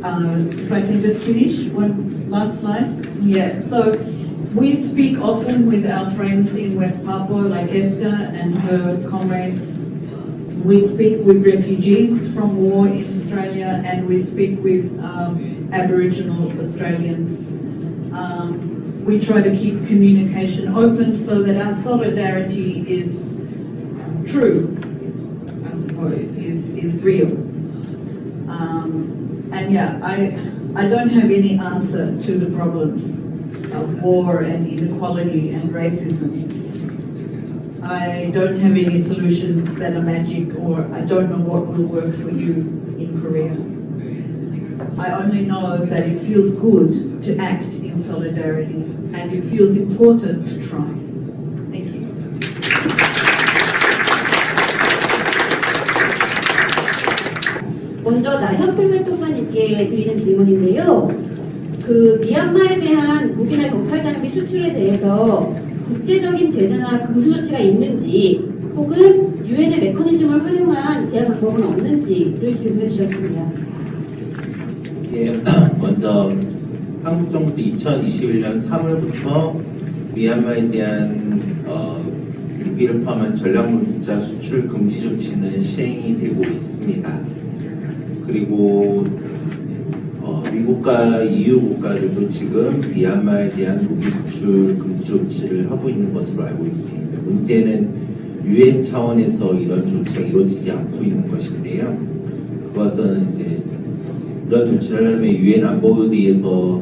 If I can just finish, one last slide. Yeah, so we speak often with our friends in West Papua, like Esther and her comrades. We speak with refugees from war in Australia, and we speak with Aboriginal Australians. We try to keep communication open so that our solidarity is true, I suppose, is real. And yeah, I don't have any answer to the problems of war and inequality and racism. I don't have any solutions that are magic, or I don't know what will work for you in Korea. I only know that it feels good to act in solidarity, and it feels important to try. Thank you. 먼저 나현필 활동가님께 드리는 질문인데요. 그 미얀마에 대한 무기나 경찰 장비 수출에 대해서 국제적인 제재나 금수 조치가 있는지, 혹은 유엔의 메커니즘을 활용한 제한 방법은 없는지를 질문해 주셨습니다. 예, 먼저 한국 정부도 2021년 3월부터 미얀마에 대한 무기를 포함한 전략물자 수출 금지 조치는 시행이 되고 있습니다. 그리고 미국과 EU 국가들도 지금 미얀마에 대한 무기 수출 금지 조치를 하고 있는 것으로 알고 있습니다. 문제는 유엔 차원에서 이런 조치가 이루어지지 않고 있는 것인데요. 그것은 이제 이런 조치를 하려면 유엔 안보리에서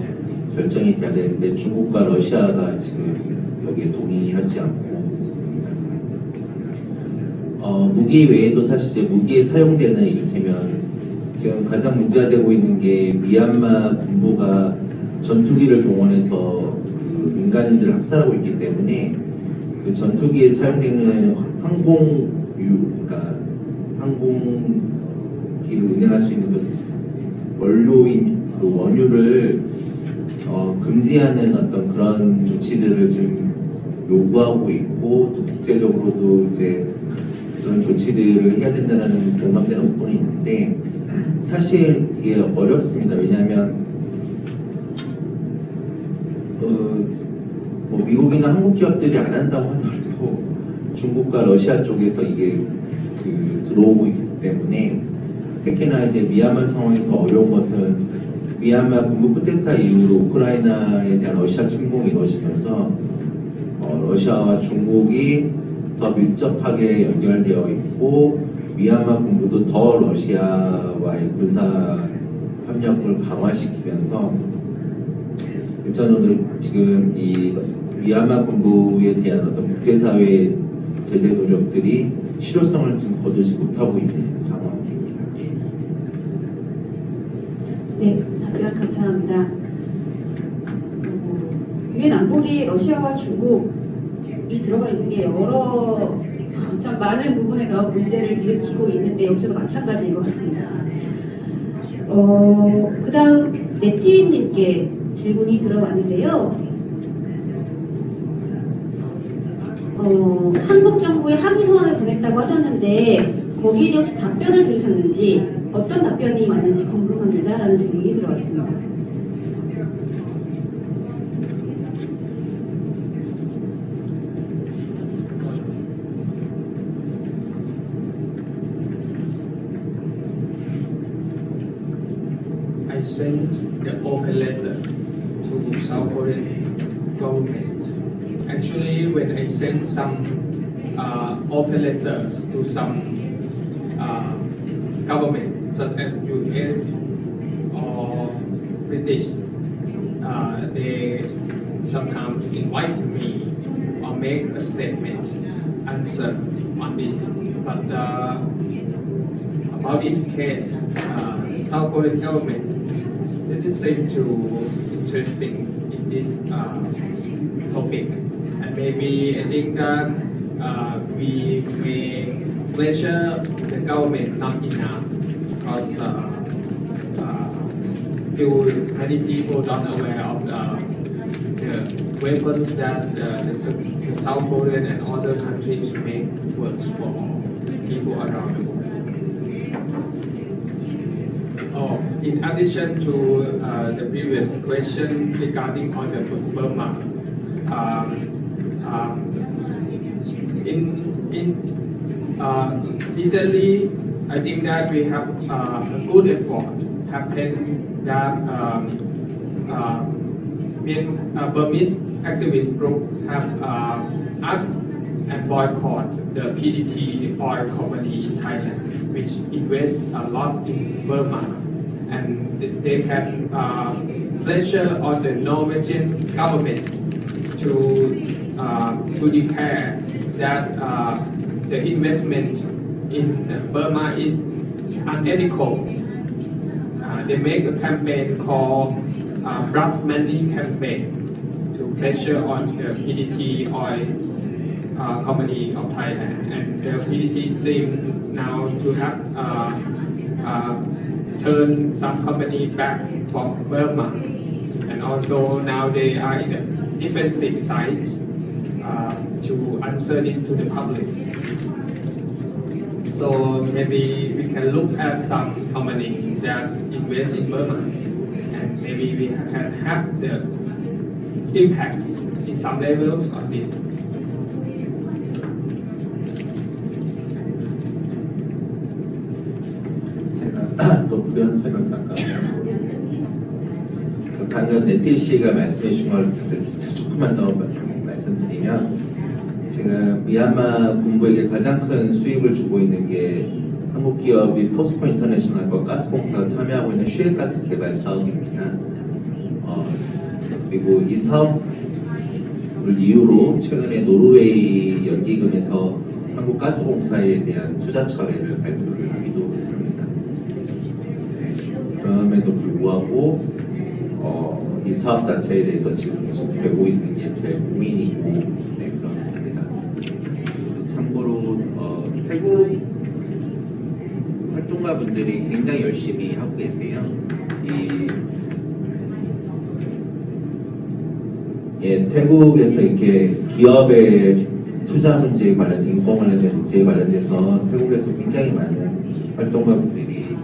결정이 돼야 되는데 중국과 러시아가 지금 여기에 동의하지 않고 있습니다. 무기 외에도 사실 이제 무기에 사용되는 이를테면 지금 가장 문제가 되고 있는 게 미얀마 군부가 전투기를 동원해서 그 민간인들을 학살하고 있기 때문에 그 전투기에 사용되는 그러니까 항공기를 운행할 수 있는 그 원료인 그 원유를 금지하는 어떤 그런 조치들을 지금 요구하고 있고 또 국제적으로도 이제 그런 조치들을 해야 된다는 공감대는 없고는 있는데 사실 이게 어렵습니다. 왜냐하면 뭐 미국이나 한국 기업들이 안 한다고 하더라도 중국과 러시아 쪽에서 이게 들어오고 있기 때문에 특히나 이제 미얀마 상황이 더 어려운 것은 미얀마 군부 쿠데타 이후로 우크라이나에 대한 러시아 침공이 이루어지면서 러시아와 중국이 더 밀접하게 연결되어 있고 미얀마 군부도 더 러시아와의 군사 협력을 강화시키면서 일전에도 지금 이 미얀마 군부에 대한 어떤 국제사회의 제재 노력들이 실효성을 지금 거두지 못하고 있는 상황입니다. 네, 답변 감사합니다. 유엔 안보리에 러시아와 중국이 들어가 있는 게 여러 참 많은 부분에서 문제를 일으키고 있는데 여기서도 마찬가지인 것 같습니다. 그 다음 네티윈님께 질문이 들어왔는데요. 한국 정부에 합의 서한을 보냈다고 하셨는데 거기에 대해 혹시 답변을 들으셨는지 어떤 답변이 왔는지 궁금합니다. 라는 질문이 들어왔습니다. I sent the open letter to South Korean government. Actually, when I sent some open letters to some government, such as US or British, they sometimes invite me or make a statement answer on this. But about this case, the South Korean government didn't seem to interesting in this topic, and maybe I think that we may pressure the government not enough because still many people don't aware of the weapons that the South Korean and other countries make towards for people around the world. In addition to the previous question regarding on the Burma, recently I think that we have a good effort happened that Burmese activist group have asked and boycott the PTT oil company in Thailand, which invest a lot in Burma, and they can pressure on the Norwegian government to declare that the investment in Burma is unethical. They make a campaign called Blood Money Campaign to pressure on the PTT oil company of Thailand, and the PTT seem now to have turned some company back from Burma, and also now they are in a defensive side to answer this to the public. So maybe we can look at some company that invest in Burma, and maybe we can have the impact in some levels on this. 제가 또 부연 설명사가 방금 네티 씨가 말씀해 주신 걸 조금만 더 말씀드리면 지금 미얀마 군부에게 가장 큰 수입을 주고 있는 게 한국 기업이 포스코 인터내셔널과 가스공사가 참여하고 있는 슈엘가스 개발 사업입니다. 그리고 이 사업을 이유로 최근에 노르웨이 연기금에서 한국가스공사에 대한 투자 철회를 발표를 하기도 했습니다. 네, 그럼에도 불구하고 이 사업 자체에 대해서 지금 계속되고 있는 게 제 고민이고 네, 그렇습니다. 참고로 태국 활동가분들이 굉장히 열심히 하고 계세요. 예, 태국에서 이렇게 기업의 투자 문제에 관련, 인권 관련된 문제에 관련돼서 태국에서 굉장히 많은 활동가분들이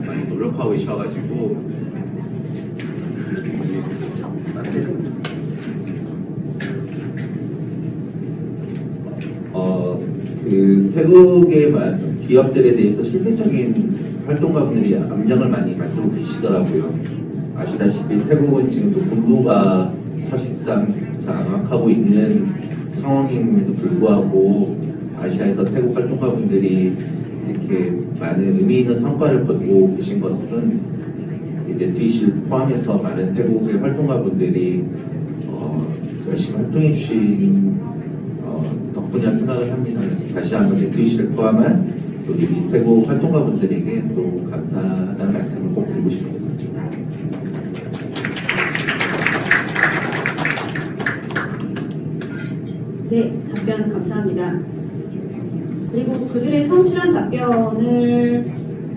많이 노력하고 계셔가지고 그 태국의 기업들에 대해서 실질적인 활동가분들이 압력을 많이 만들고 계시더라고요. 아시다시피 태국은 지금도 군부가 사실상 장악하고 있는 상황임에도 불구하고 아시아에서 태국 활동가분들이 이렇게 많은 의미 있는 성과를 거두고 계신 것은 이제 뒤실 포함해서 많은 태국의 활동가분들이 열심히 활동해 주신 덕분이라 생각을 합니다. 그래서 다시 한번 뒤실을 포함한 우리 태국 활동가분들에게 또 감사하다는 말씀을 꼭 드리고 싶었습니다. 네, 답변 감사합니다. 그리고 그들의 성실한 답변을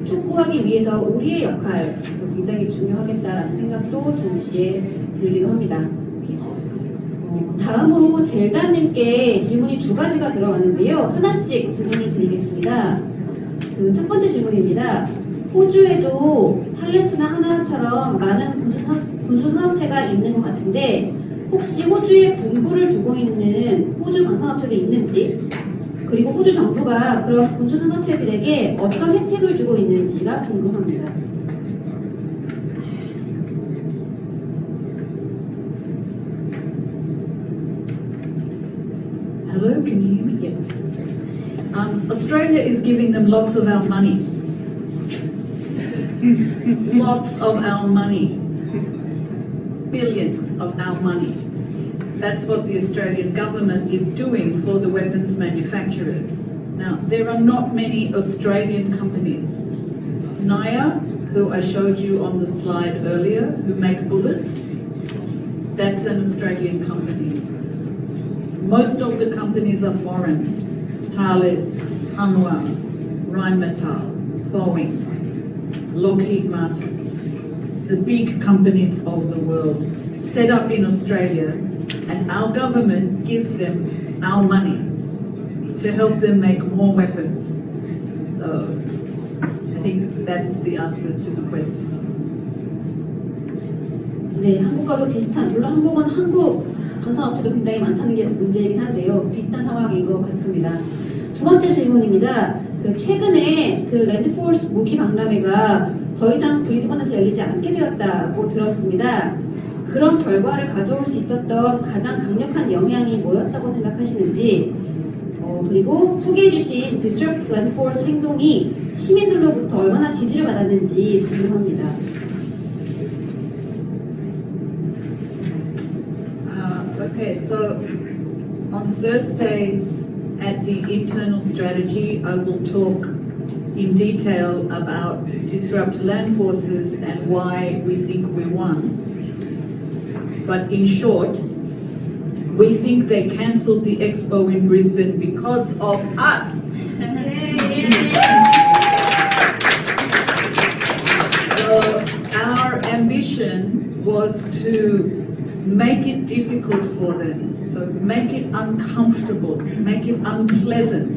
촉구하기 위해서 우리의 역할도 굉장히 중요하겠다라는 생각도 동시에 들기도 합니다. 다음으로 젤다님께 질문이 두 가지가 들어왔는데요. 하나씩 질문을 드리겠습니다. 그 첫 번째 질문입니다. 호주에도 팔레스나 하나처럼 많은 군수산업체가 있는 것 같은데 혹시 호주에 본부를 두고 있는 호주 방산업체도 있는지, 그리고 호주 정부가 그런 군수산업체들에게 어떤 혜택을 주고 있는지가 궁금합니다. Hello, can you hear me? Yes. Australia is giving them lots of our money. Lots of our money. Billions of our money. That's what the Australian government is doing for the weapons manufacturers. Now, there are not many Australian companies. Naya, who I showed you on the slide earlier, who make bullets, that's an Australian company. Most of the companies are foreign. Thales, Hanwha, Rheinmetall, Boeing, Lockheed Martin, the big companies of the world set up in Australia, and our government gives them our money to help them make more weapons. So I think that's the answer to the question. 네, 한국과도 비슷한, 물론 한국은 한국 방산업체도 굉장히 많다는 게 문제이긴 한데요. 비슷한 상황인 것 같습니다. 두 번째 질문입니다. 최근에 랜드포스 무기 박람회가 더 이상 브리즈번에서 열리지 않게 되었다고 들었습니다. 그런 결과를 가져올 수 있었던 가장 강력한 영향이 뭐였다고 생각하시는지, 그리고 소개해주신 Disrupt Landforce 행동이 시민들로부터 얼마나 지지를 받았는지 궁금합니다. Okay, so on Thursday at the internal strategy, I will talk in detail about disrupt land forces and why we think we won. But in short, we think they cancelled the expo in Brisbane because of us. So our ambition was to make it difficult for them, so make it uncomfortable, make it unpleasant,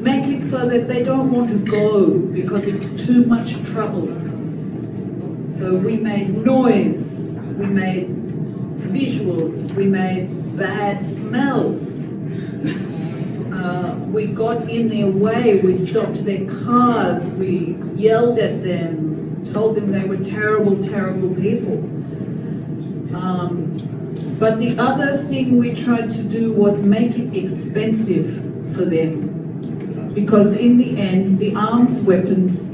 make it so that they don't want to go because it's too much trouble. So we made noise, we made visuals, we made bad smells, we got in their way, we stopped their cars, we yelled at them, told them they were terrible, terrible people. But the other thing we tried to do was make it expensive for them, because in the end, the arms weapons,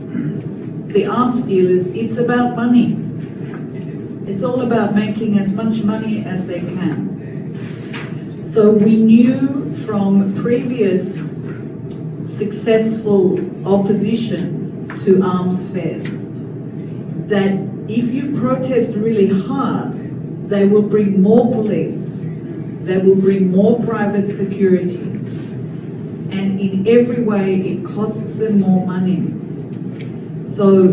the arms dealers, it's about money. It's all about making as much money as they can. So we knew from previous successful opposition to arms fairs that if you protest really hard, they will bring more police, they will bring more private security, and in every way it costs them more money. So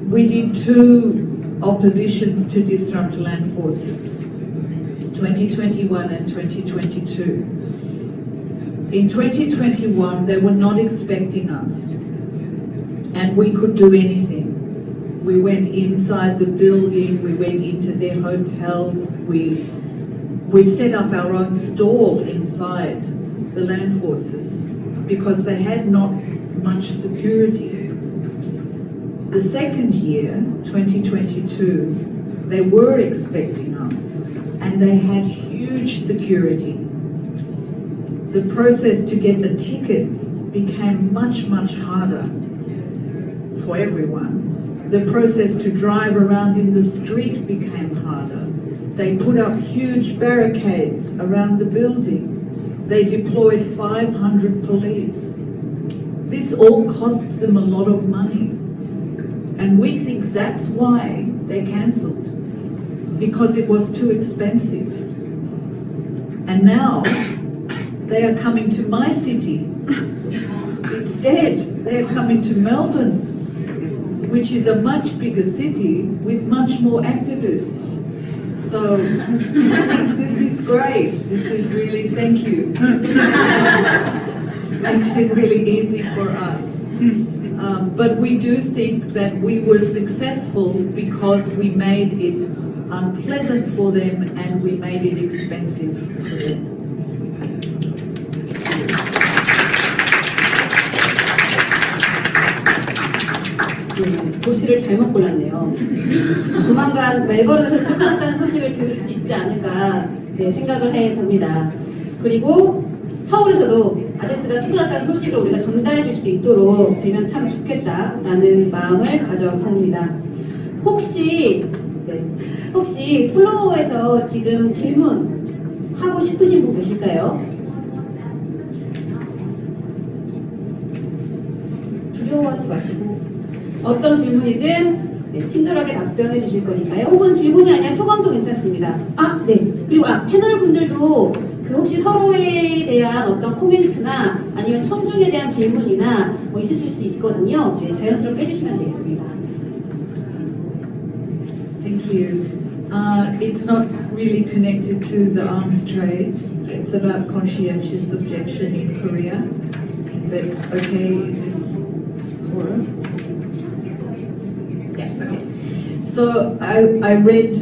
we did 2 oppositions to disrupt land forces, 2021 and 2022. In 2021, they were not expecting us, and we could do anything. We went inside the building, we went into their hotels, we set up our own stall inside the land forces because they had not much security. The second year, 2022, they were expecting us and they had huge security. The process to get a ticket became much, much harder for everyone. The process to drive around in the street became harder. They put up huge barricades around the building. They deployed 500 police. This all costs them a lot of money. And we think that's why they cancelled, because it was too expensive. And now they are coming to my city. Instead, they are coming to Melbourne, which is a much bigger city with much more activists. So I think this is great. This is really, thank you. Makes it really easy for us. But we do think that we were successful because we made it unpleasant for them and we made it expensive for them. 도시를 잘못 골랐네요. 조만간 멜버른에서 쫓겨났다는 소식을 들을 수 있지 않을까 생각을 해봅니다. 그리고 서울에서도 아데스가 쫓겨났다는 소식을 우리가 전달해 줄 수 있도록 되면 참 좋겠다라는 마음을 가져봅니다. 혹시 플로어에서 지금 질문하고 싶으신 분 계실까요? 두려워하지 마시고 어떤 질문이든 친절하게 답변해 주실 거니까요. 혹은 질문이 아니라 소감도 괜찮습니다. 그리고 패널 분들도 혹시 서로에 대한 어떤 코멘트나 아니면 청중에 대한 질문이나 있으실 수 있거든요. 자연스럽게 해주시면 되겠습니다. Thank you. It's not really connected to the arms trade. It's about conscientious objection in Korea. Is that okay in this forum? Yeah, okay. So I read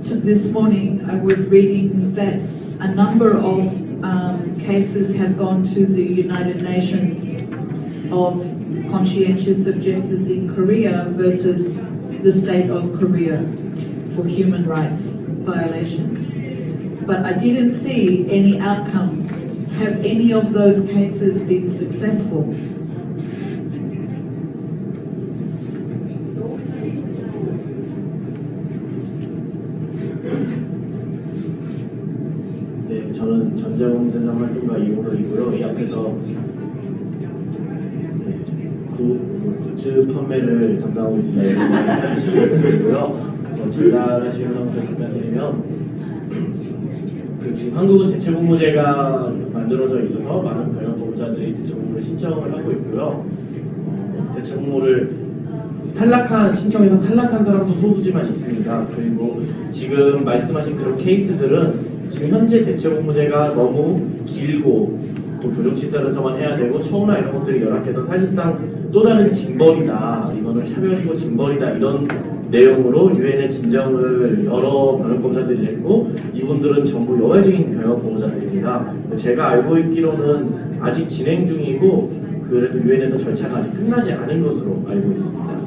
this morning, I was reading that a number of cases have gone to the United Nations of conscientious objectors in Korea versus the state of Korea for human rights violations. But I didn't see any outcome. Have any of those cases been successful? 네, 저는 전쟁없는세상 활동가 이호로이고요. 이 앞에서 굿즈 판매를 담당하고 있습니다. 사실 말씀드리고요. 제가 하시는 상황에서 답변드리면 지금 한국은 대체복무제가 만들어져 있어서 많은 병역거부자들이 대체복무를 신청을 하고 있고요. 대체복무를 신청해서 탈락한 사람도 소수지만 있습니다. 그리고 지금 말씀하신 그런 케이스들은 지금 현재 대체복무제가 너무 길고 또 교정시설에서만 해야 되고 처우나 이런 것들이 열악해서 사실상 또 다른 징벌이다, 이거는 차별이고 징벌이다, 이런 내용으로 유엔의 진정을 여러 병역거부자들이 했고 이분들은 전부 여외적인 병역거부자들입니다. 제가 알고 있기로는 아직 진행 중이고 그래서 유엔에서 절차가 아직 끝나지 않은 것으로 알고 있습니다.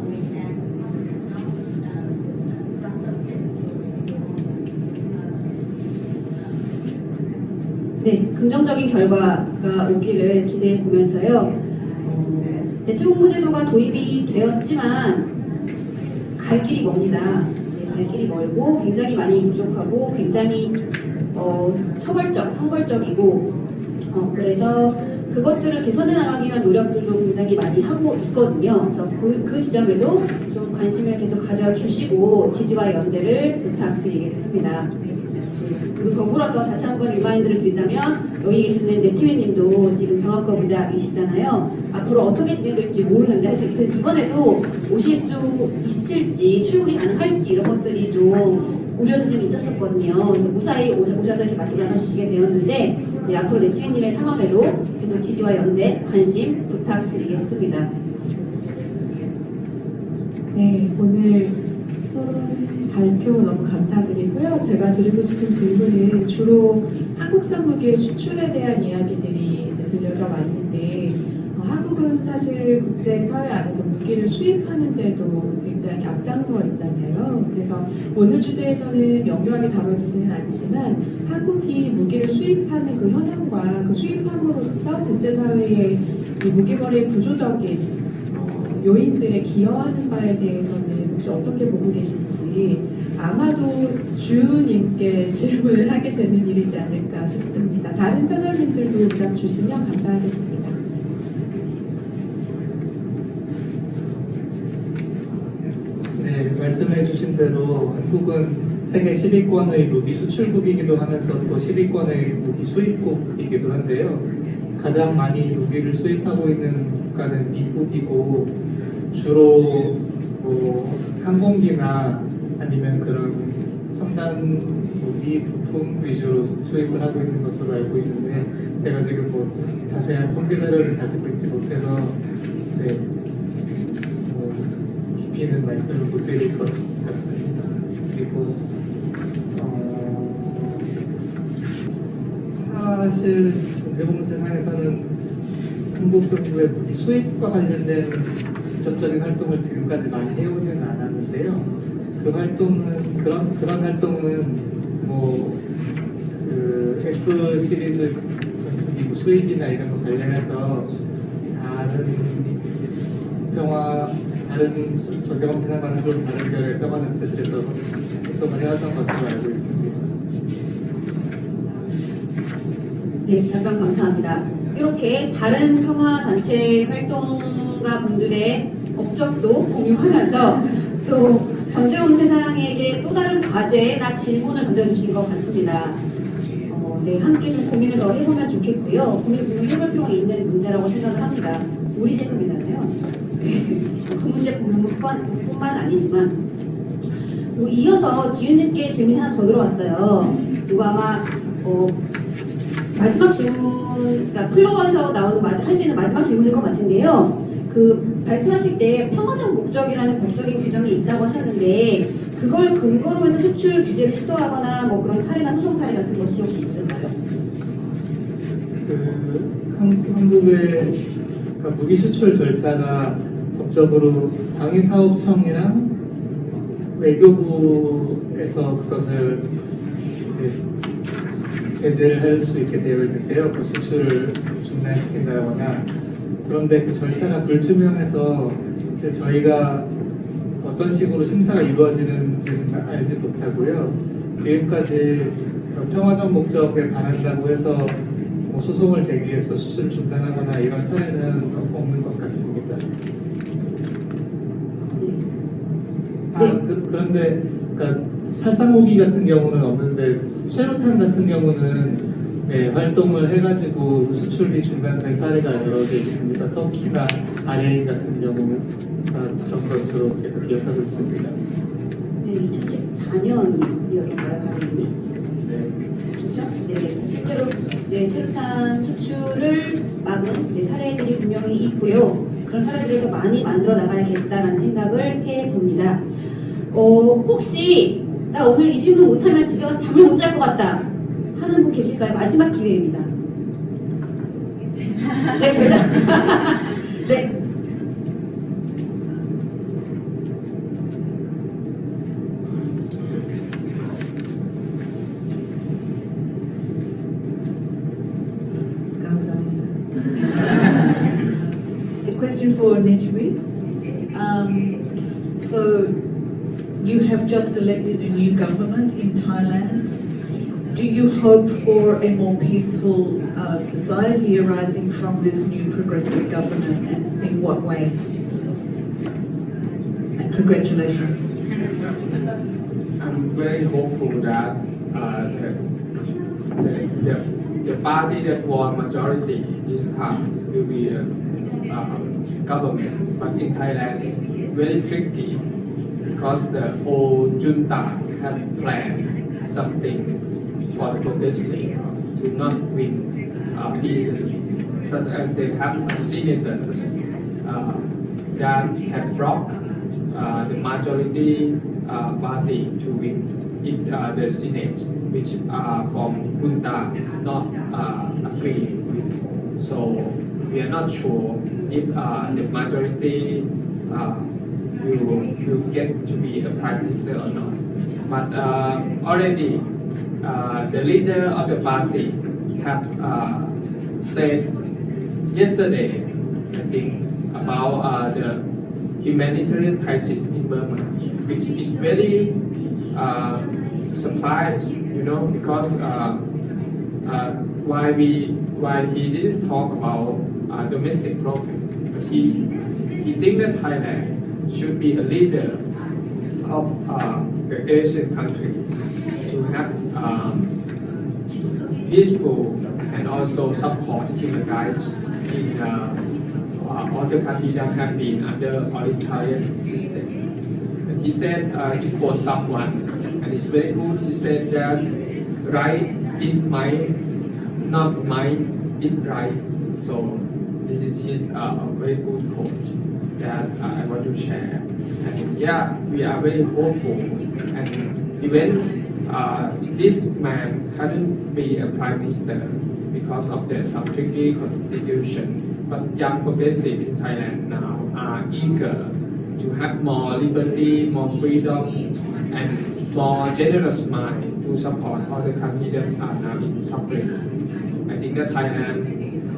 네, 긍정적인 결과가 오기를 기대해 보면서요. 대체복무제도가 도입이 되었지만 갈 길이 멉니다. 갈 갈 길이 멀고 굉장히 많이 부족하고 굉장히 형벌적이고 그래서 그것들을 개선해 나가기 위한 노력들도 굉장히 많이 하고 있거든요. 그래서 그 지점에도 좀 관심을 계속 가져주시고 지지와 연대를 부탁드리겠습니다. 그리고 더불어서 다시 한번 리마인드를 드리자면 여기 계시는 네티웨님도 지금 병역거부자이시잖아요. 앞으로 어떻게 진행될지 모르는데 그래서 이번에도 오실 수 있을지 출국이 가능할지 이런 것들이 좀 우려도 좀 있었었거든요. 그래서 무사히 오셔서 이렇게 말씀을 나눠주시게 되었는데 네, 앞으로 네티웨님의 상황에도 계속 지지와 연대 관심 부탁드리겠습니다. 네, 오늘 토론 발표 너무 감사드리고요. 제가 드리고 싶은 질문은 주로 한국산 무기의 수출에 대한 이야기들이 이제 들려져 왔는데 한국은 사실 국제사회 안에서 무기를 수입하는데도 굉장히 앞장서 있잖아요. 그래서 오늘 주제에서는 명료하게 다뤄지지는 않지만 한국이 무기를 수입하는 그 현황과 그 수입함으로써 국제사회의 이 무기거래의 구조적인 요인들에 기여하는 바에 대해서는 혹시 어떻게 보고 계신지 아마도 주님께 질문을 하게 되는 일이지 않을까 싶습니다. 다른 패널님들도 응답 주시면 감사하겠습니다. 네, 말씀해 주신 대로 한국은 세계 10위권의 무기 수출국이기도 하면서 또 10위권의 무기 수입국이기도 한데요. 가장 많이 무기를 수입하고 있는 국가는 미국이고 주로 항공기나 아니면 그런 첨단 무기 부품 위주로 수입을 하고 있는 것으로 알고 있는데 제가 지금 자세한 통계 자료를 가지고 있지 못해서 네, 깊이는 말씀을 못 드릴 것 같습니다. 그리고 사실 전쟁없는세상에서는 한국 정부의 무기 수입과 관련된 직접적인 활동을 지금까지 많이 해오지는 않았는데요. 그 활동은 그런 활동은 그 F 시리즈 전투기구 수입이나 이런 거 관련해서 다른 전쟁없는세상과는 좀 다른 결의 평화단체들에서 활동을 해왔던 것으로 알고 있습니다. 네, 답변 감사합니다. 이렇게 다른 평화단체 활동가 분들의 업적도 공유하면서 또 전쟁없는세상에게 또 다른 과제나 질문을 던져주신 것 같습니다. 네, 함께 좀 고민을 더 해보면 좋겠고요. 고민을 해볼 필요가 있는 문제라고 생각을 합니다. 우리 세금이잖아요. 그 문제뿐만 아니지만 그리고 이어서 지윤님께 질문이 하나 더 들어왔어요. 이거 아마 마지막 질문, 그러니까 플로어에서 할 수 있는 마지막 질문일 것 같은데요. 그 발표하실 때 평화적 목적이라는 법적인 규정이 있다고 하셨는데 그걸 근거로 해서 수출 규제를 시도하거나 그런 사례나 소송 사례 같은 것이 혹시 있을까요? 한국의 무기 수출 절차가 법적으로 방위사업청이랑 외교부에서 그것을 이제 제재를 할 수 있게 되어 있는데요. 그 수출을 중단시킨다거나. 그런데 그 절차가 불투명해서 저희가 어떤 식으로 심사가 이루어지는지는 알지 못하고요. 지금까지 평화적 목적에 반한다고 해서 소송을 제기해서 수출을 중단하거나 이런 사례는 없는 것 같습니다. 그런데 그러니까 살상무기 같은 경우는 없는데 쇠로탄 같은 경우는 활동을 해가지고 수출이 중단된 사례가 여러 개 있습니다. 터키나 바레인 같은 경우가 그런 것으로 제가 기억하고 있습니다. 네, 2014년이었던가요, 바레인이? 네. 그렇죠? 네, 그래서 실제로 쇠로탄 수출을 막은 사례들이 분명히 있고요. 그런 사례들을 더 많이 만들어 나가야겠다라는 생각을 해봅니다. 혹시 나 오늘 이 질문 못하면 집에 가서 잠을 못 잘 것 같다 하는 분 계실까요? 마지막 기회입니다. 네, 절대. 네. 감사합니다. A question for Nejweed. So You have just elected a new government in Thailand. Do you hope for a more peaceful society arising from this new progressive government, and in what ways? And congratulations. I'm very hopeful that the party that won majority this time will be a government. But in Thailand, it's very tricky because the old junta have planned something for the progressive to not win easily, such as they have senators that can block the majority party to win in the Senate, which from junta not agree with. So we are not sure if the majority will get to be a prime minister or not. But already the leader of the party have said yesterday, I think, about the humanitarian crisis in Burma, which is very surprised, because why he didn't talk about domestic problem, but he think that Thailand should be a leader of the Asian country to have peaceful and also support human rights in other countries that have been under authoritarian system. And he said, he quotes someone, and it's very good. He said that right is mine, not mine is right. So this is his very good quote that I want to share. And yeah, we are very hopeful. And even this man couldn't be a prime minister because of the some tricky constitution. But young progressives in Thailand now are eager to have more liberty, more freedom, and more generous mind to support other countries that are now in suffering. I think that Thailand,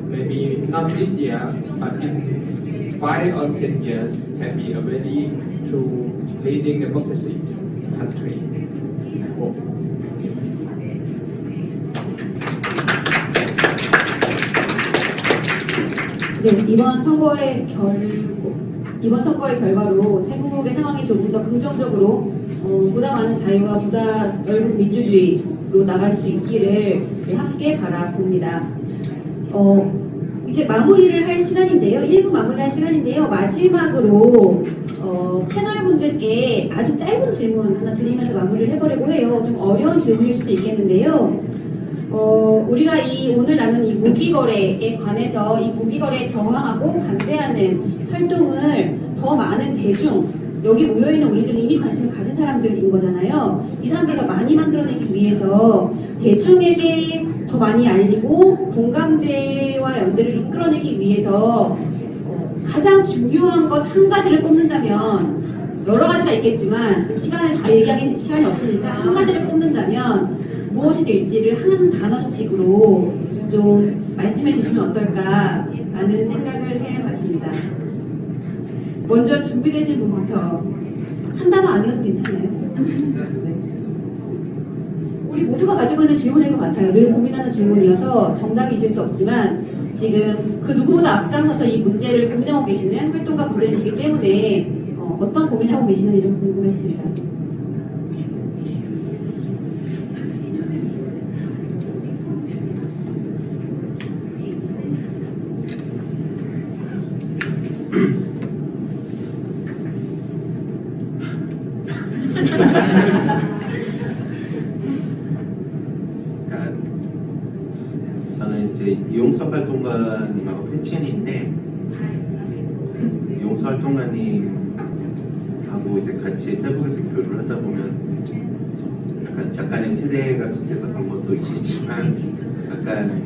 maybe not this year, but in 5 or 10 years, can be a very true leading democracy country. I hope. 네, 이번 선거의 결과로 태국의 상황이 조금 더 긍정적으로 보다 많은 자유와 보다 넓은 민주주의로 나갈 수 있기를 함께 바라봅니다. 이제 마무리를 할 시간인데요. 1부 마무리를 할 시간인데요. 마지막으로 패널분들께 아주 짧은 질문 하나 드리면서 마무리를 해보려고 해요. 좀 어려운 질문일 수도 있겠는데요. 우리가 오늘 나눈 이 무기거래에 관해서 이 무기거래에 저항하고 반대하는 활동을 더 많은 대중, 여기 모여있는 우리들은 이미 관심을 가진 사람들인 거잖아요. 이 사람들을 더 많이 만들어내기 위해서 대중에게 더 많이 알리고 공감대와 연대를 이끌어내기 위해서 가장 중요한 것 한 가지를 꼽는다면, 여러 가지가 있겠지만 지금 시간을 다 얘기하기 시간이 없으니까 한 가지를 꼽는다면 무엇이 될지를 한 단어씩으로 좀 말씀해 주시면 어떨까라는 생각을 해봤습니다. 먼저 준비되신 분부터. 한 단어 아니어도 괜찮아요. 네. 우리 모두가 가지고 있는 질문일 것 같아요. 늘 고민하는 질문이어서 정답이 있을 수 없지만 지금 그 누구보다 앞장서서 이 문제를 고민하고 계시는 활동가 분들이시기 때문에 어떤 고민을 하고 계시는지 좀 궁금했습니다. 그러니까 저는 이제 이용석 활동가님하고 패친인데, 이용석 활동가님하고 이제 같이 태국에서 교류를 하다 보면 약간의 세대가 비슷해서 그런 것도 있겠지만 약간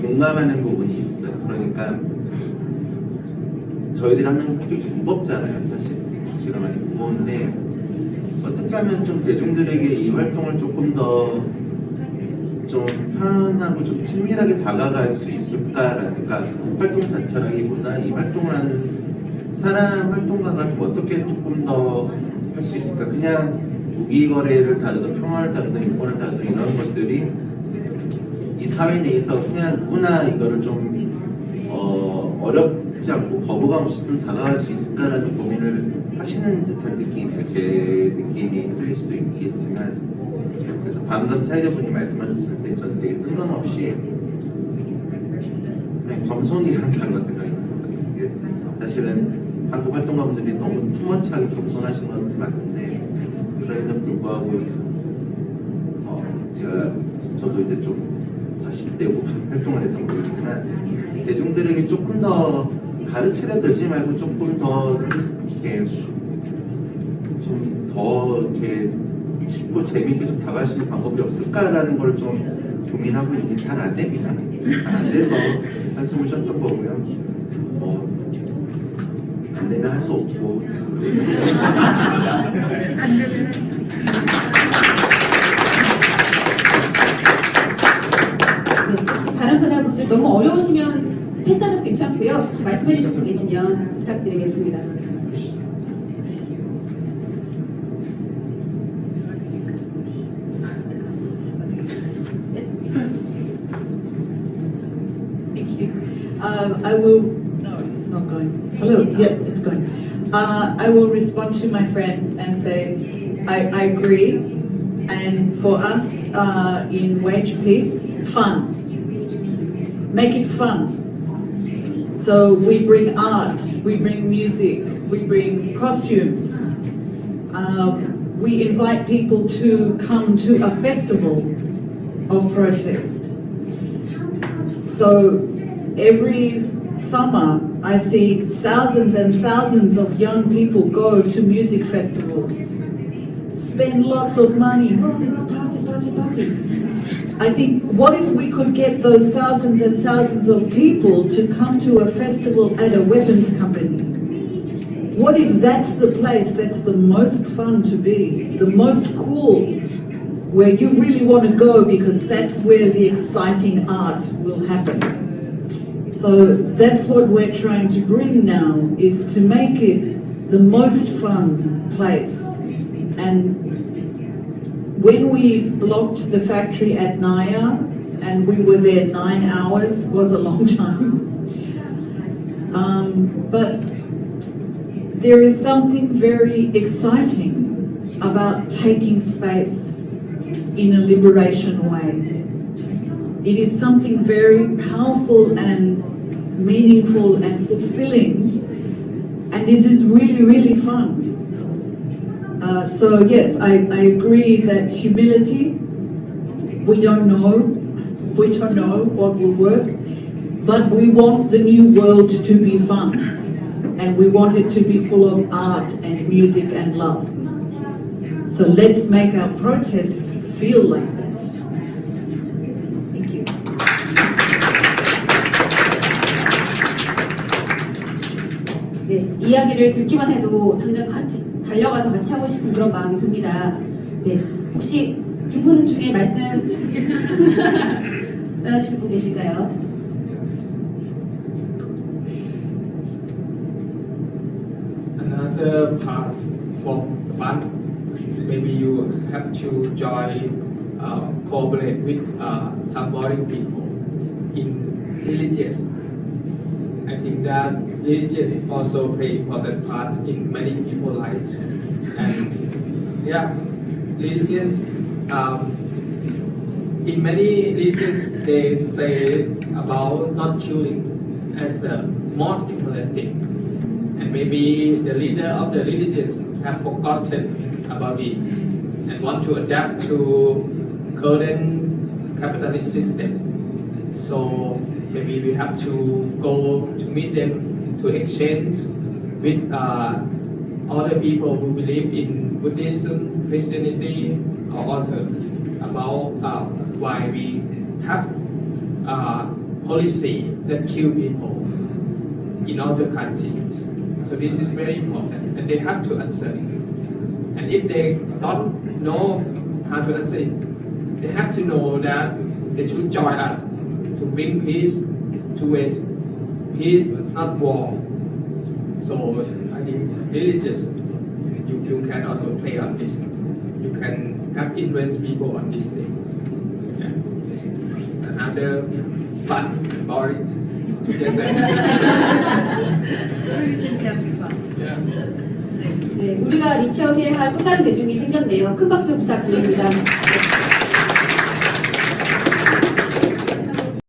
공감하는 부분이 있어요. 그러니까 저희들이 하는 활동이 좀 무겁잖아요. 사실 주제가 많이 무거운데 어떻게 하면 좀 대중들에게 이 활동을 조금 더 좀 편하고 좀 친밀하게 다가갈 수 있을까라니까, 활동 자체라기보다 이 활동을 하는 사람 활동가가 좀 어떻게 조금 더 할 수 있을까? 그냥 무기거래를 다루든 평화를 다루든 인권을 다루든 이런 것들이 이 사회 내에서 그냥 누구나 이거를 좀 어렵지 않고 거부감 없이 좀 다가갈 수 있을까라는 고민을 하시는 듯한 느낌이에요. 제 느낌이 틀릴 수도 있겠지만, 그래서 방금 사회자분이 말씀하셨을 때 저는 되게 뜬금없이 그냥 겸손이라는 단어가 생각이 났어요. 이게 사실은 한국 활동가분들이 너무 투머치하게 겸손하신 것도 맞는데, 그럼에도 불구하고 저도 이제 좀 40대고 활동을 해서 모르겠지만 대중들에게 조금 더 가르치려 들지 말고 조금 더 이렇게 좀 더 이렇게 쉽고 재미있게 좀 다가갈 수 있는 방법이 없을까라는 걸 좀 고민하고 있는 게 잘 안 됩니다. 잘 안 돼서 한숨을 쉬었던 거고요. 안 되면 할 수 없고. 혹시 다른 분들 너무 어려우시면 패스하셔도 괜찮고요. 혹시 말씀해 주실 분 계시면 부탁드리겠습니다. Thank you. I will. No, it's not going. Hello. Yes, it's going. I will respond to my friend and say, I agree. And for us in wage peace, fun. Make it fun. So we bring art, we bring music, we bring costumes. We invite people to come to a festival of protest. So every summer I see thousands and thousands of young people go to music festivals, spend lots of money, party. I think, what if we could get those thousands and thousands of people to come to a festival at a weapons company? What if that's the place that's the most fun to be, the most cool, where you really want to go because that's where the exciting art will happen? So that's what we're trying to bring now, is to make it the most fun place. And when we blocked the factory at Naya, and we were there 9 hours, was a long time. But there is something very exciting about taking space in a liberation way. It is something very powerful and meaningful and fulfilling, and it is really, really fun. So yes, I agree that humility, we don't know what will work, but we want the new world to be fun, and we want it to be full of art and music and love. So let's make our protests feel like that. Thank you. 네, 이야기를 듣기만 해도 당장 같이 달려가서 같이 하고 싶은 그런 마음이 듭니다. 네, 혹시 두 분 중에 말씀 나눠주실 분 계실까요? Another part for fun, maybe you have to join, cooperate with some boring people in religious. I think that religions also play important part in many people's lives, and yeah, religions. In many religions, they say about not killing as the most important thing, and maybe the leader of the religions have forgotten about this and want to adapt to current capitalist system. So maybe we have to go to meet them to exchange with other people who believe in Buddhism, Christianity, or others about why we have policy that kill people in other countries. So this is very important, and they have to answer. And if they don't know how to answer it, they have to know that they should join us to bring peace, to wage peace, not war. So I think religious, you can also play on this. You can have influence people on these things. Yeah. It's another fun, boring together. Everything can be fun. Yeah. 네, 우리가 리치아웃해야 할 또 다른 대중이 생겼네요. 큰 박수 부탁드립니다.